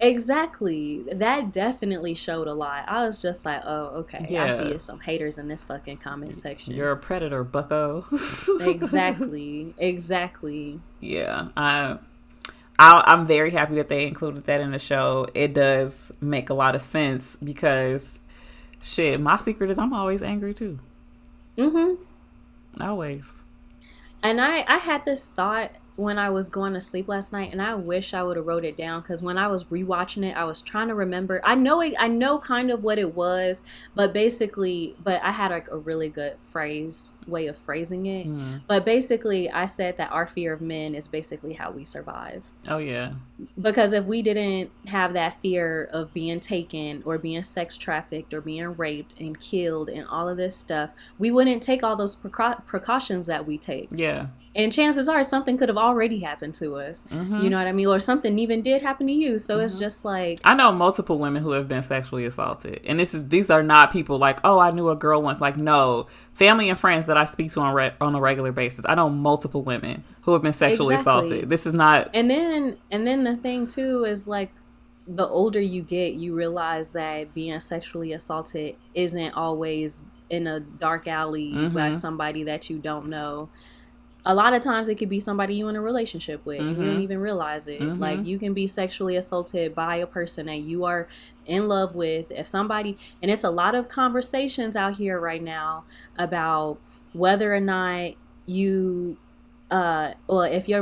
Exactly. That definitely showed a lot. I was just like, oh, okay. Yeah. I see some haters in this fucking comment section. You're a predator, bucko. Exactly. Yeah. I'm very happy that they included that in the show. It does make a lot of sense, because shit, my secret is I'm always angry too. Always. And I had this thought when I was going to sleep last night, and I wish I would have wrote it down, because when I was rewatching it, I was trying to remember. I know kind of what it was, but I had like a really good way of phrasing it. But basically, I said that our fear of men is basically how we survive. Oh yeah. Because if we didn't have that fear of being taken or being sex trafficked or being raped and killed and all of this stuff, we wouldn't take all those precautions that we take. Yeah. And chances are something could have already happened to us. You know what I mean? Or something even did happen to you. So it's just like... I know multiple women who have been sexually assaulted. And these are not people like, oh, I knew a girl once. Like, no. Family and friends that I speak to on a regular basis. I know multiple women who have been sexually assaulted. This is not... And then the thing, too, is like, the older you get, you realize that being sexually assaulted isn't always in a dark alley by somebody that you don't know. A lot of times it could be somebody you in a relationship with and you don't even realize it. Like, you can be sexually assaulted by a person that you are in love with. If somebody, and it's a lot of conversations out here right now about whether or not you well, if you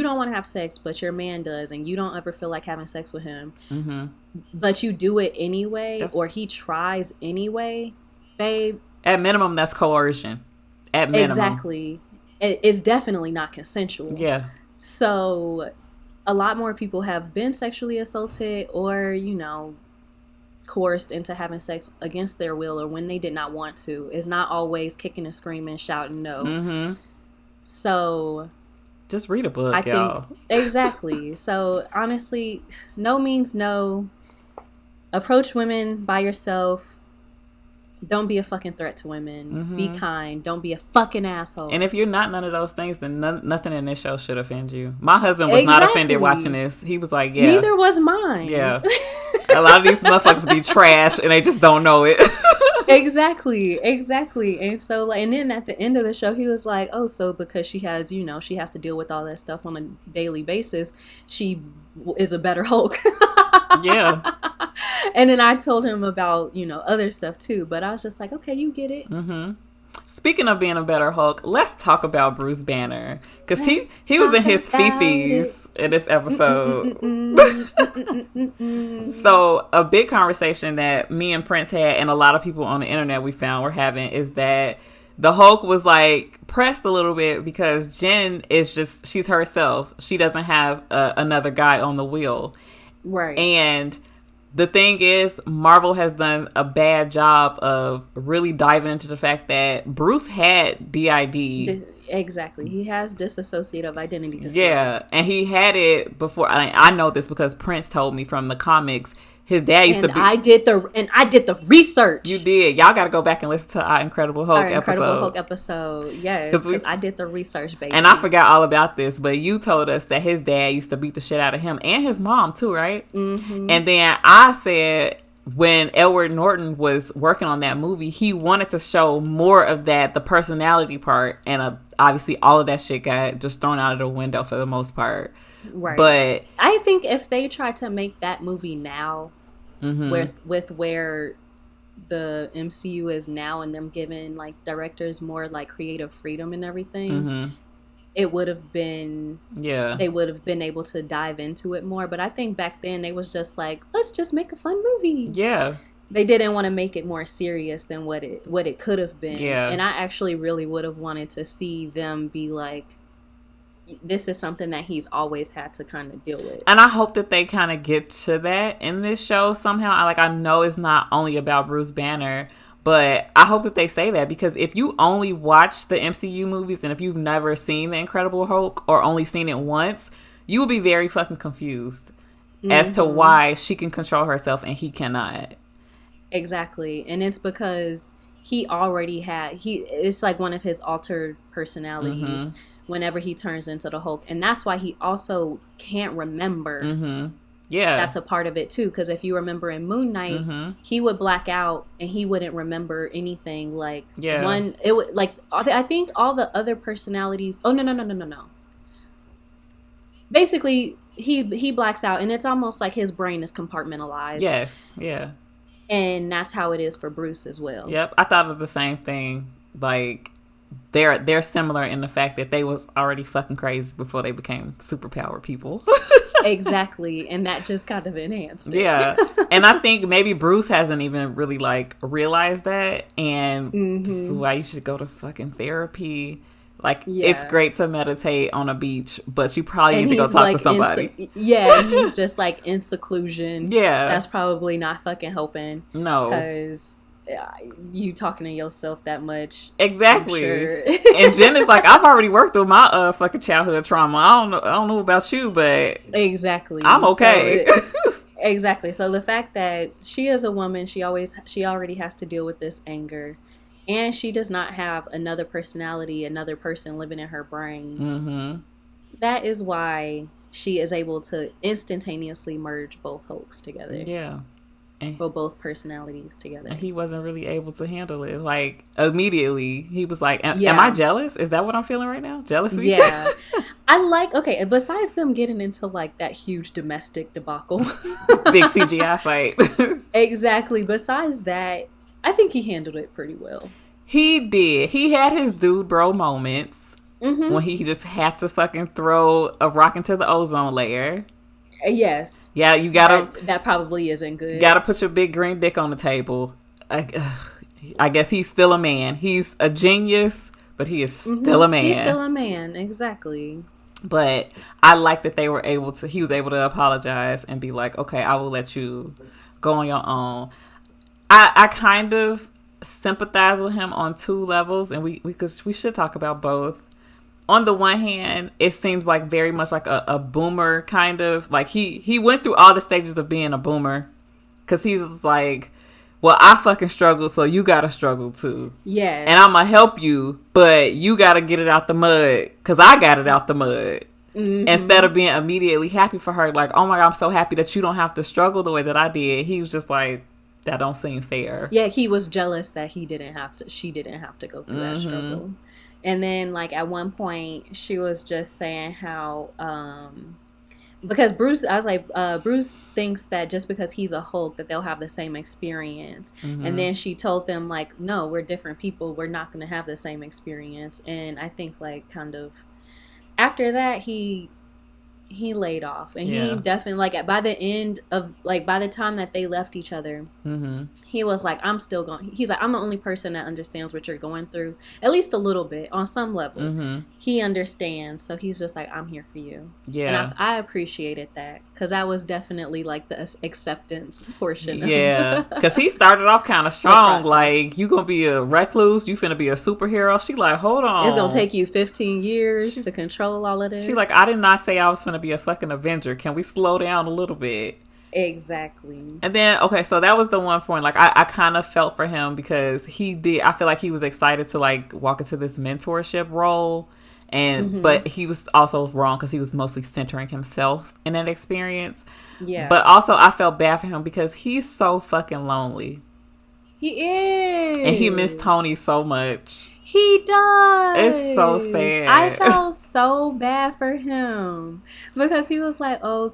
don't want to have sex but your man does and you don't ever feel like having sex with him, but you do it anyway, or he tries anyway, babe, at minimum that's coercion. At minimum. Exactly. It's definitely not consensual. Yeah. So a lot more people have been sexually assaulted or, you know, coerced into having sex against their will or when they did not want to. It's not always kicking and screaming, shouting no. So just read a book, y'all. Exactly. So honestly, no means no. Approach women by yourself. Don't be a fucking threat to women. Be kind. Don't be a fucking asshole. And if you're not none of those things, then nothing in this show should offend you. My husband was not offended watching this. He was like, yeah. Neither was mine. Yeah. A lot of these motherfuckers be trash and they just don't know it. Exactly. And so, like, and then at the end of the show, he was like, oh, so because she has, you know, she has to deal with all that stuff on a daily basis, she is a better Hulk. Yeah. And then I told him about, you know, other stuff too, but I was just like, okay, you get it. Speaking of being a better Hulk, let's talk about Bruce Banner, because he was in his fifis in this episode. So a big conversation that me and Prince had, and a lot of people on the internet we found were having, is that the Hulk was like pressed a little bit because Jen is just, she's herself. She doesn't have another guy on the wheel. Right. And the thing is, Marvel has done a bad job of really diving into the fact that Bruce had DID. Exactly. He has dissociative identity disorder. Yeah, and he had it before. I know this because Prince told me from the comics. His dad used to be. I did the research. You did. Y'all got to go back and listen to our Incredible Hulk episode. Incredible Hulk episode. Yes, because I did the research, baby. And I forgot all about this, but you told us that his dad used to beat the shit out of him and his mom too, right? And then I said, when Edward Norton was working on that movie, he wanted to show more of that, the personality part, and obviously all of that shit got just thrown out of the window for the most part. Right. But I think if they try to make that movie now, with where the MCU is now, and them giving like directors more like creative freedom and everything, it would have been, they would have been able to dive into it more. But I think back then they was just like, let's just make a fun movie. Yeah. They didn't want to make it more serious than what it could have been. Yeah. And I actually really would have wanted to see them be like, this is something that he's always had to kind of deal with. And I hope that they kind of get to that in this show somehow. I know it's not only about Bruce Banner, but I hope that they say that, because if you only watch the MCU movies and if you've never seen The Incredible Hulk or only seen it once, you will be very fucking confused as to why she can control herself and he cannot. Exactly. And it's because he already it's like one of his altered personalities whenever he turns into the Hulk. And that's why he also can't remember. Yeah. That's a part of it too. Because if you remember in Moon Knight, he would black out and he wouldn't remember anything. Like I think all the other personalities. Oh, no. Basically, he blacks out and it's almost like his brain is compartmentalized. Yes. Yeah. And that's how it is for Bruce as well. Yep. I thought of the same thing. Like, they're similar in the fact that they was already fucking crazy before they became superpower people. Exactly. And that just kind of enhanced it. Yeah. And I think maybe Bruce hasn't even really like realized that. And this is why you should go to fucking therapy. Like, it's great to meditate on a beach, but you probably need to go talk to somebody. And he's just like in seclusion. Yeah. That's probably not fucking helping. No. Because you talking to yourself that much. Exactly. Sure. And Jen is like, I've already worked through my fucking childhood trauma. I don't know about you, but exactly, I'm okay. Exactly. So the fact that she is a woman, she already has to deal with this anger, and she does not have another personality, another person living in her brain. That is why she is able to instantaneously merge both Hulks together. Yeah. for both personalities together. And he wasn't really able to handle it. Like, immediately, he was like, am I jealous? Is that what I'm feeling right now? Jealousy? Yeah. I like, okay, besides them getting into, like, that huge domestic debacle. Big CGI fight. Exactly. Besides that, I think he handled it pretty well. He did. He had his dude bro moments when he just had to fucking throw a rock into the ozone layer. Yes. Yeah, you gotta... That probably isn't good. Gotta put your big green dick on the table. I guess he's still a man. He's a genius, but he is still a man. He's still a man, exactly. But I like that he was able to apologize and be like, okay, I will let you go on your own. I kind of sympathize with him on two levels, and we should talk about both. On the one hand, it seems like very much like a boomer kind of, like he went through all the stages of being a boomer, because he's like, well, I fucking struggle, so you gotta struggle too. Yeah. And I'm gonna help you, but you gotta get it out the mud, because I got it out the mud. Instead of being immediately happy for her, like, oh my God, I'm so happy that you don't have to struggle the way that I did. He was just like, that don't seem fair. Yeah, he was jealous that she didn't have to go through that struggle. And then, like, at one point, she was just saying how, because Bruce, I was like, Bruce thinks that just because he's a Hulk, that they'll have the same experience. And then she told them, like, no, we're different people. We're not going to have the same experience. And I think, like, kind of, after that, he laid off. And he definitely, like, by the end of, like, by the time that they left each other, he was like, he's like, I'm the only person that understands what you're going through, at least a little bit, on some level. He understands, so he's just like, I'm here for you. And I appreciated that, because that was definitely, like, the acceptance portion of because he started off kind of strong, like, you gonna be a recluse, you finna be a superhero. She like, hold on, it's gonna take you 15 years to control all of this. She like, I did not say I was finna be a fucking Avenger. Can we slow down a little bit? Exactly. And then, okay, so that was the one point, like, I kind of felt for him, because I feel like he was excited to, like, walk into this mentorship role, and but he was also wrong, because he was mostly centering himself in that experience. Yeah. But also, I felt bad for him, because he's so fucking lonely. He is. And he missed Tony so much. He does. It's so sad. I felt so bad for him, because he was like, oh,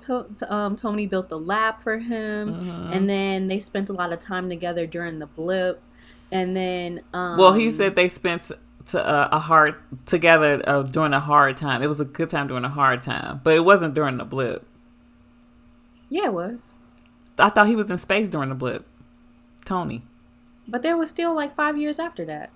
Tony built the lab for him, and then they spent a lot of time together during the blip, and then well, he said they spent together during a hard time. It was a good time during a hard time, but it wasn't during the blip. Yeah, it was. I thought he was in space during the blip, Tony. But there was still like 5 years after that.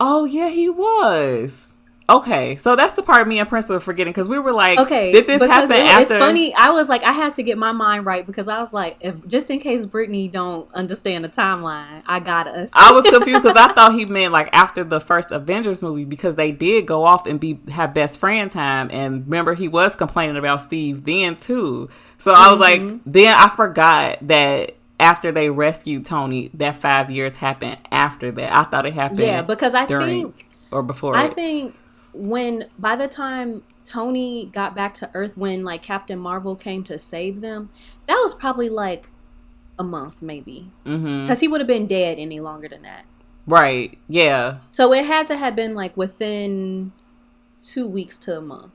Oh, yeah, he was. Okay, so that's the part me and Prince were forgetting, because we were like, okay, did this happen after? It's funny. I was like, I had to get my mind right, because I was like, just in case Brittany don't understand the timeline, I got us. I was confused, because I thought he meant like after the first Avengers movie, because they did go off and have best friend time, and remember, he was complaining about Steve then too. So I was like, then I forgot that after they rescued Tony, that 5 years happened after that. I thought it happened. Yeah, because I think or before. I think by the time Tony got back to Earth, when like Captain Marvel came to save them, that was probably like a month, maybe, because he would have been dead any longer than that. Right. Yeah. So it had to have been like within 2 weeks to a month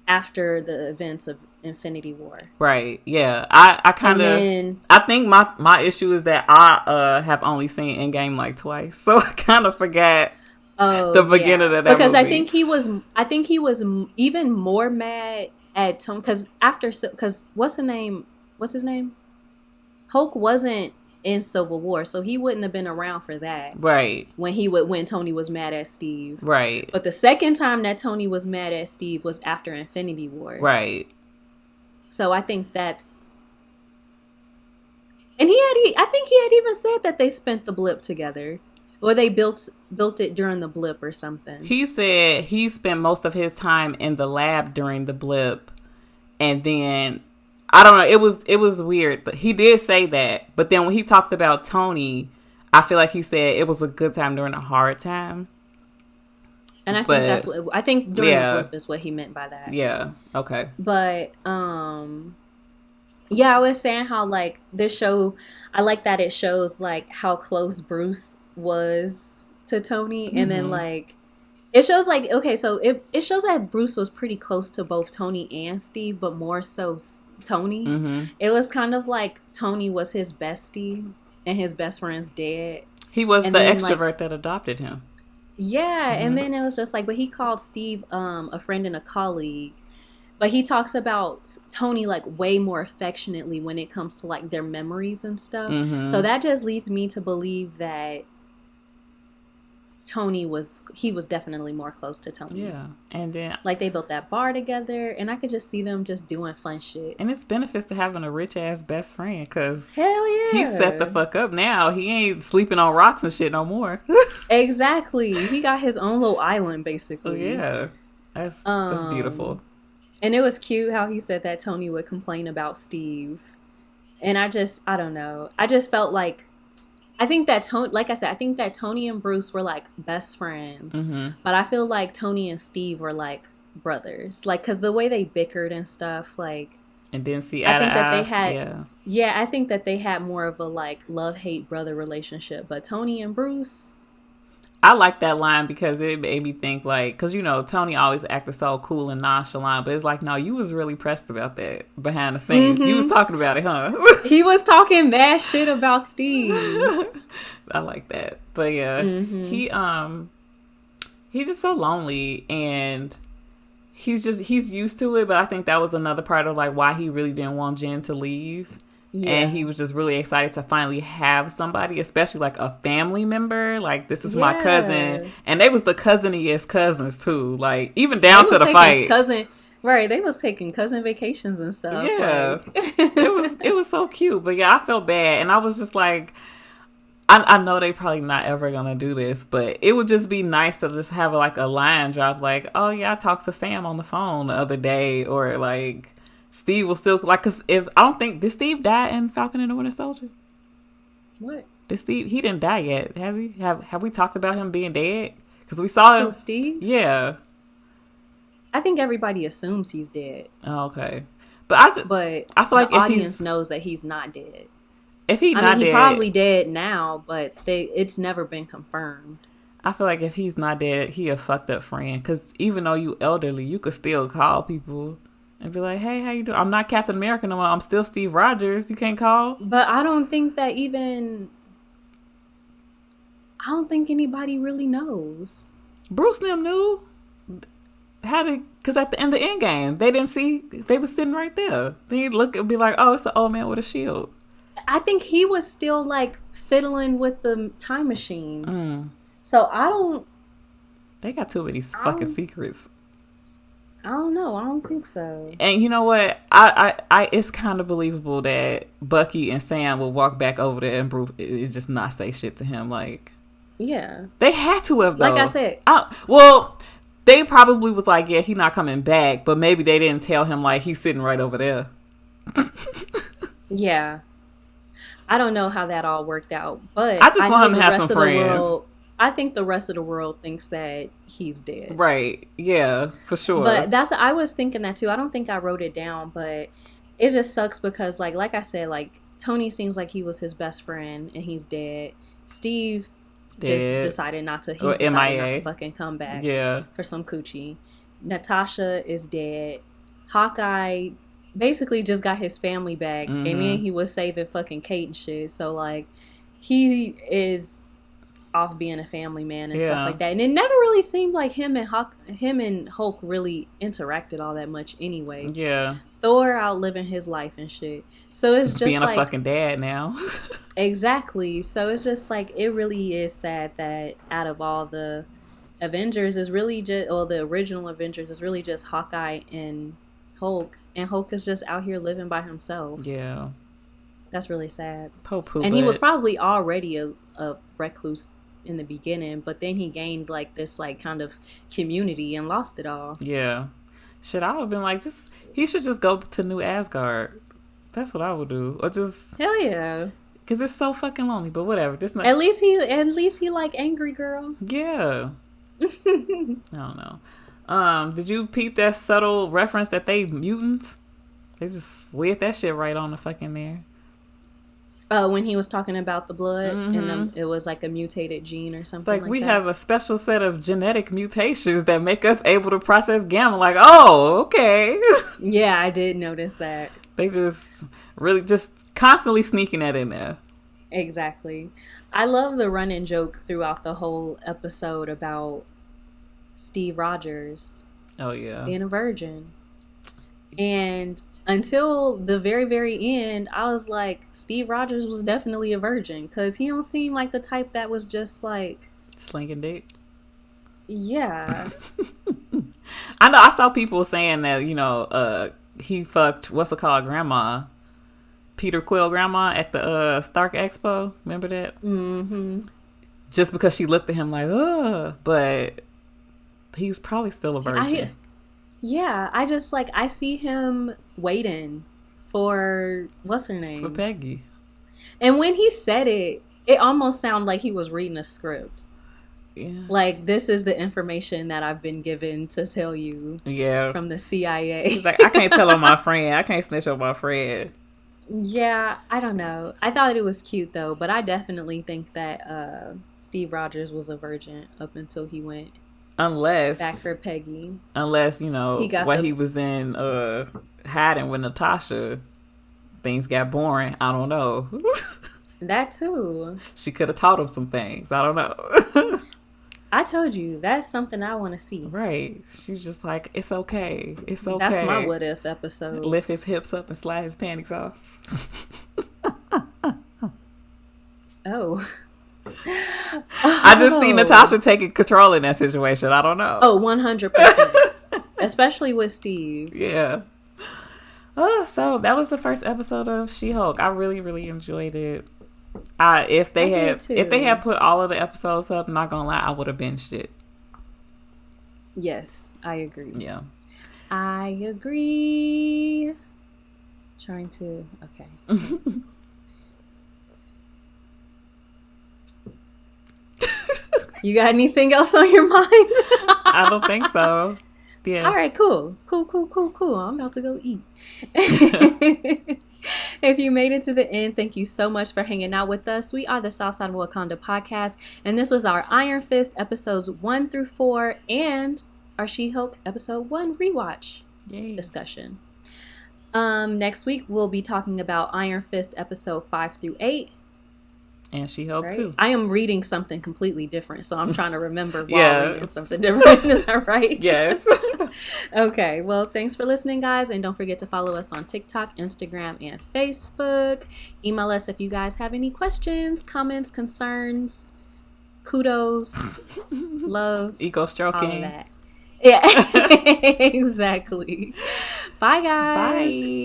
after the events of Infinity War. Right. Yeah. I kind of, I think my issue is that I have only seen Endgame like twice, so I kind of forgot the beginning of that because movie. I think he was even more mad at Tony, because what's his name? Hulk wasn't in Civil War, so he wouldn't have been around for that. Right. When Tony was mad at Steve. Right. But the second time that Tony was mad at Steve was after Infinity War. Right. So I think that's, and I think he had even said that they spent the blip together, or they built it during the blip or something. He said he spent most of his time in the lab during the blip, and then I don't know. It was weird. But he did say that, but then when he talked about Tony, I feel like he said it was a good time during a hard time. And I think during the blip is what he meant by that. Yeah. Okay. But Yeah, I was saying how like this show, I like that it shows like how close Bruce was to Tony, and then Mm-hmm. like it shows like okay, so it shows that Bruce was pretty close to both Tony and Steve, but more so Tony. Mm-hmm. It was kind of like Tony was his bestie, and his best friend's dead, He was and the then like extrovert that adopted him. yeah, and Mm-hmm. then it was just like, but he called Steve a friend and a colleague. But he talks about Tony like way more affectionately when it comes to like their memories and stuff. So Mm-hmm. that just leads me to believe that he was definitely more close to Tony. Yeah. And then Like they built that bar together, and I could just see them just doing fun shit. and it's benefits to having a rich ass best friend because Hell he set the yeah. fuck up now. He ain't sleeping on rocks and shit no more. Exactly. He got his own little island Oh basically. yeah. That's Um beautiful. and it was cute how he said that Tony would complain about Steve. And I don't know. I just felt like I think that Tony, like I said, I think that Tony and Bruce were like best friends, Mm-hmm. but I feel like Tony and Steve were like brothers, like because the way they bickered and stuff, like And then see I eye to think that they eye. had, Yeah. yeah, I think that they had more of a like love hate brother relationship, but Tony and Bruce, I like that line because it made me think like, because you know Tony always acted so cool and nonchalant, but it's like no, you was really pressed about that behind the scenes. You was mm-hmm. talking about it, huh? He was talking mad shit about Steve. I like that, but yeah, Mm-hmm. he's just so lonely and he's used to it. But I think that was another part of like why he really didn't want Jen to leave. And Yeah, he was just really excited to finally have somebody, especially like a family member. Like, this is my cousin. yeah. And they was the cousiniest cousins, too. Like, even They down to was the taking fight. cousin, right? They was taking cousin vacations and stuff, Yeah. like. It was so cute. But yeah, I felt bad. And I was just like, I know they probably not ever going to do this. But it would just be nice to just have like a line drop like, oh, yeah, I talked to Sam on the phone the other day. Or like, Steve will still, like, because if, I don't think, did Steve die in Falcon and the Winter Soldier? What? Did Steve? He didn't die yet, has he? Have we talked about him being dead? Because we saw Who, him. Steve? Yeah. I think everybody assumes he's dead, Oh, okay. But but I feel the like if audience he's knows that he's not dead. I not mean, he dead, probably dead now, but it's never been confirmed. I feel like if he's not dead, he a fucked up friend. Because even though you elderly, you could still call people and be like, "Hey, how you doing? I'm not Captain America no more. I'm still Steve Rogers. You can't call." But I don't think that even I don't think anybody really knows. Bruce and them knew how to. Because at the end of the end game, they didn't see. They was sitting right there. Then you look and be like, "Oh, it's the old man with a shield." I think he was still like fiddling with the time machine. Mm. So I don't. They got too many I fucking don't, secrets. I don't know. I don't think so. And you know what? I it's kind of believable that Bucky and Sam will walk back over there and Bruce is just not say shit to him. Like, Yeah. they had to have, though. Like I said. Well, they probably was like, yeah, he not coming back, but maybe they didn't tell him like he's sitting right over there. Yeah. I don't know how that all worked out, but I just want know him to the have rest some of the friends. world. I think the rest of the world thinks that he's dead. Right? Yeah, for sure. But I was thinking that too. I don't think I wrote it down, but it just sucks because like I said, like Tony seems like he was his best friend and he's dead. Steve just Dead. decided not to. He Or decided not MIA. to fucking come back Yeah. for some coochie. Natasha is dead. Hawkeye basically just got his family back, and then he was saving fucking Kate and shit. So like, he is off being a family man and stuff like that. And it never really seemed like him and Hulk really interacted all that much anyway. Yeah. Thor out living his life and shit. So it's just Being like a fucking dad now. exactly. So it's just like it really is sad that out of all the Avengers is really just or the original Avengers is really just Hawkeye and Hulk is just out here living by himself. Yeah. That's really sad. Po-poo, And he was probably already a recluse in the beginning, but then he gained like this like kind of community and lost it all. Yeah. Shit, I would have been like, he should just go to New Asgard. That's what I would do. Or just, Hell yeah. because it's so fucking lonely, but whatever. At least he like angry girl. Yeah. I don't know. Did you peep that subtle reference that they mutants? They just slid that shit right on the fucking there. When he was talking about the blood, and it was like a mutated gene or something. It's like we that. have a special set of genetic mutations that make us able to process gamma. Like, oh, okay. Yeah, I did notice that. They just really just constantly sneaking that in there. Exactly. I love the running joke throughout the whole episode about Steve Rogers. Oh, yeah. Being a virgin. And until the very, very end, I was like, Steve Rogers was definitely a virgin. Because he don't seem like the type that was just like... slinging dick? Yeah. I know, I saw people saying that, you know, he fucked, what's it called, grandma? Peter Quill grandma at the Stark Expo. Remember that? Mm-hmm. Just because she looked at him like, ugh. But he's probably still a virgin. I just like, I see him waiting for, what's her name? For Peggy. And when he said it, it almost sounded like he was reading a script. Yeah. Like, this is the information that I've been given to tell you. Yeah. From the CIA. He's like, I can't tell on my friend. I can't snitch on my friend. Yeah, I don't know. I thought it was cute, though. But I definitely think that Steve Rogers was a virgin up until he went back for Peggy. Unless, you know, he was in hiding with Natasha, things got boring. I don't know. That too. She could have taught him some things. I don't know. I told you, that's something I want to see. Right. She's just like, it's okay. It's okay. That's my what if episode. Lift his hips up and slide his panties off. Oh. I just see Natasha taking control in that situation. I don't know. Oh, 100%. Especially with Steve. Yeah. So that was the first episode of She-Hulk. I really, really enjoyed it. If they had put all of the episodes up, not gonna lie, I would have binged it. Yes, I agree. Yeah. I agree. Trying to okay. You got anything else on your mind? I don't think so. Yeah. All right, cool. I'm about to go eat. If you made it to the end, thank you so much for hanging out with us. We are the Southside of Wakanda podcast, and this was our Iron Fist episodes 1 through 4 and our She-Hulk episode 1 rewatch discussion. Next week, we'll be talking about Iron Fist episode 5 through 8. And She-Hulk too. I am reading something completely different, so I'm trying to remember while reading something different. Is that right? Yes. Okay, well, thanks for listening, guys, and don't forget to follow us on TikTok, Instagram, and Facebook. Email us if you guys have any questions, comments, concerns, kudos, love, ego stroking, all of that. Yeah, exactly. Bye, guys. Bye.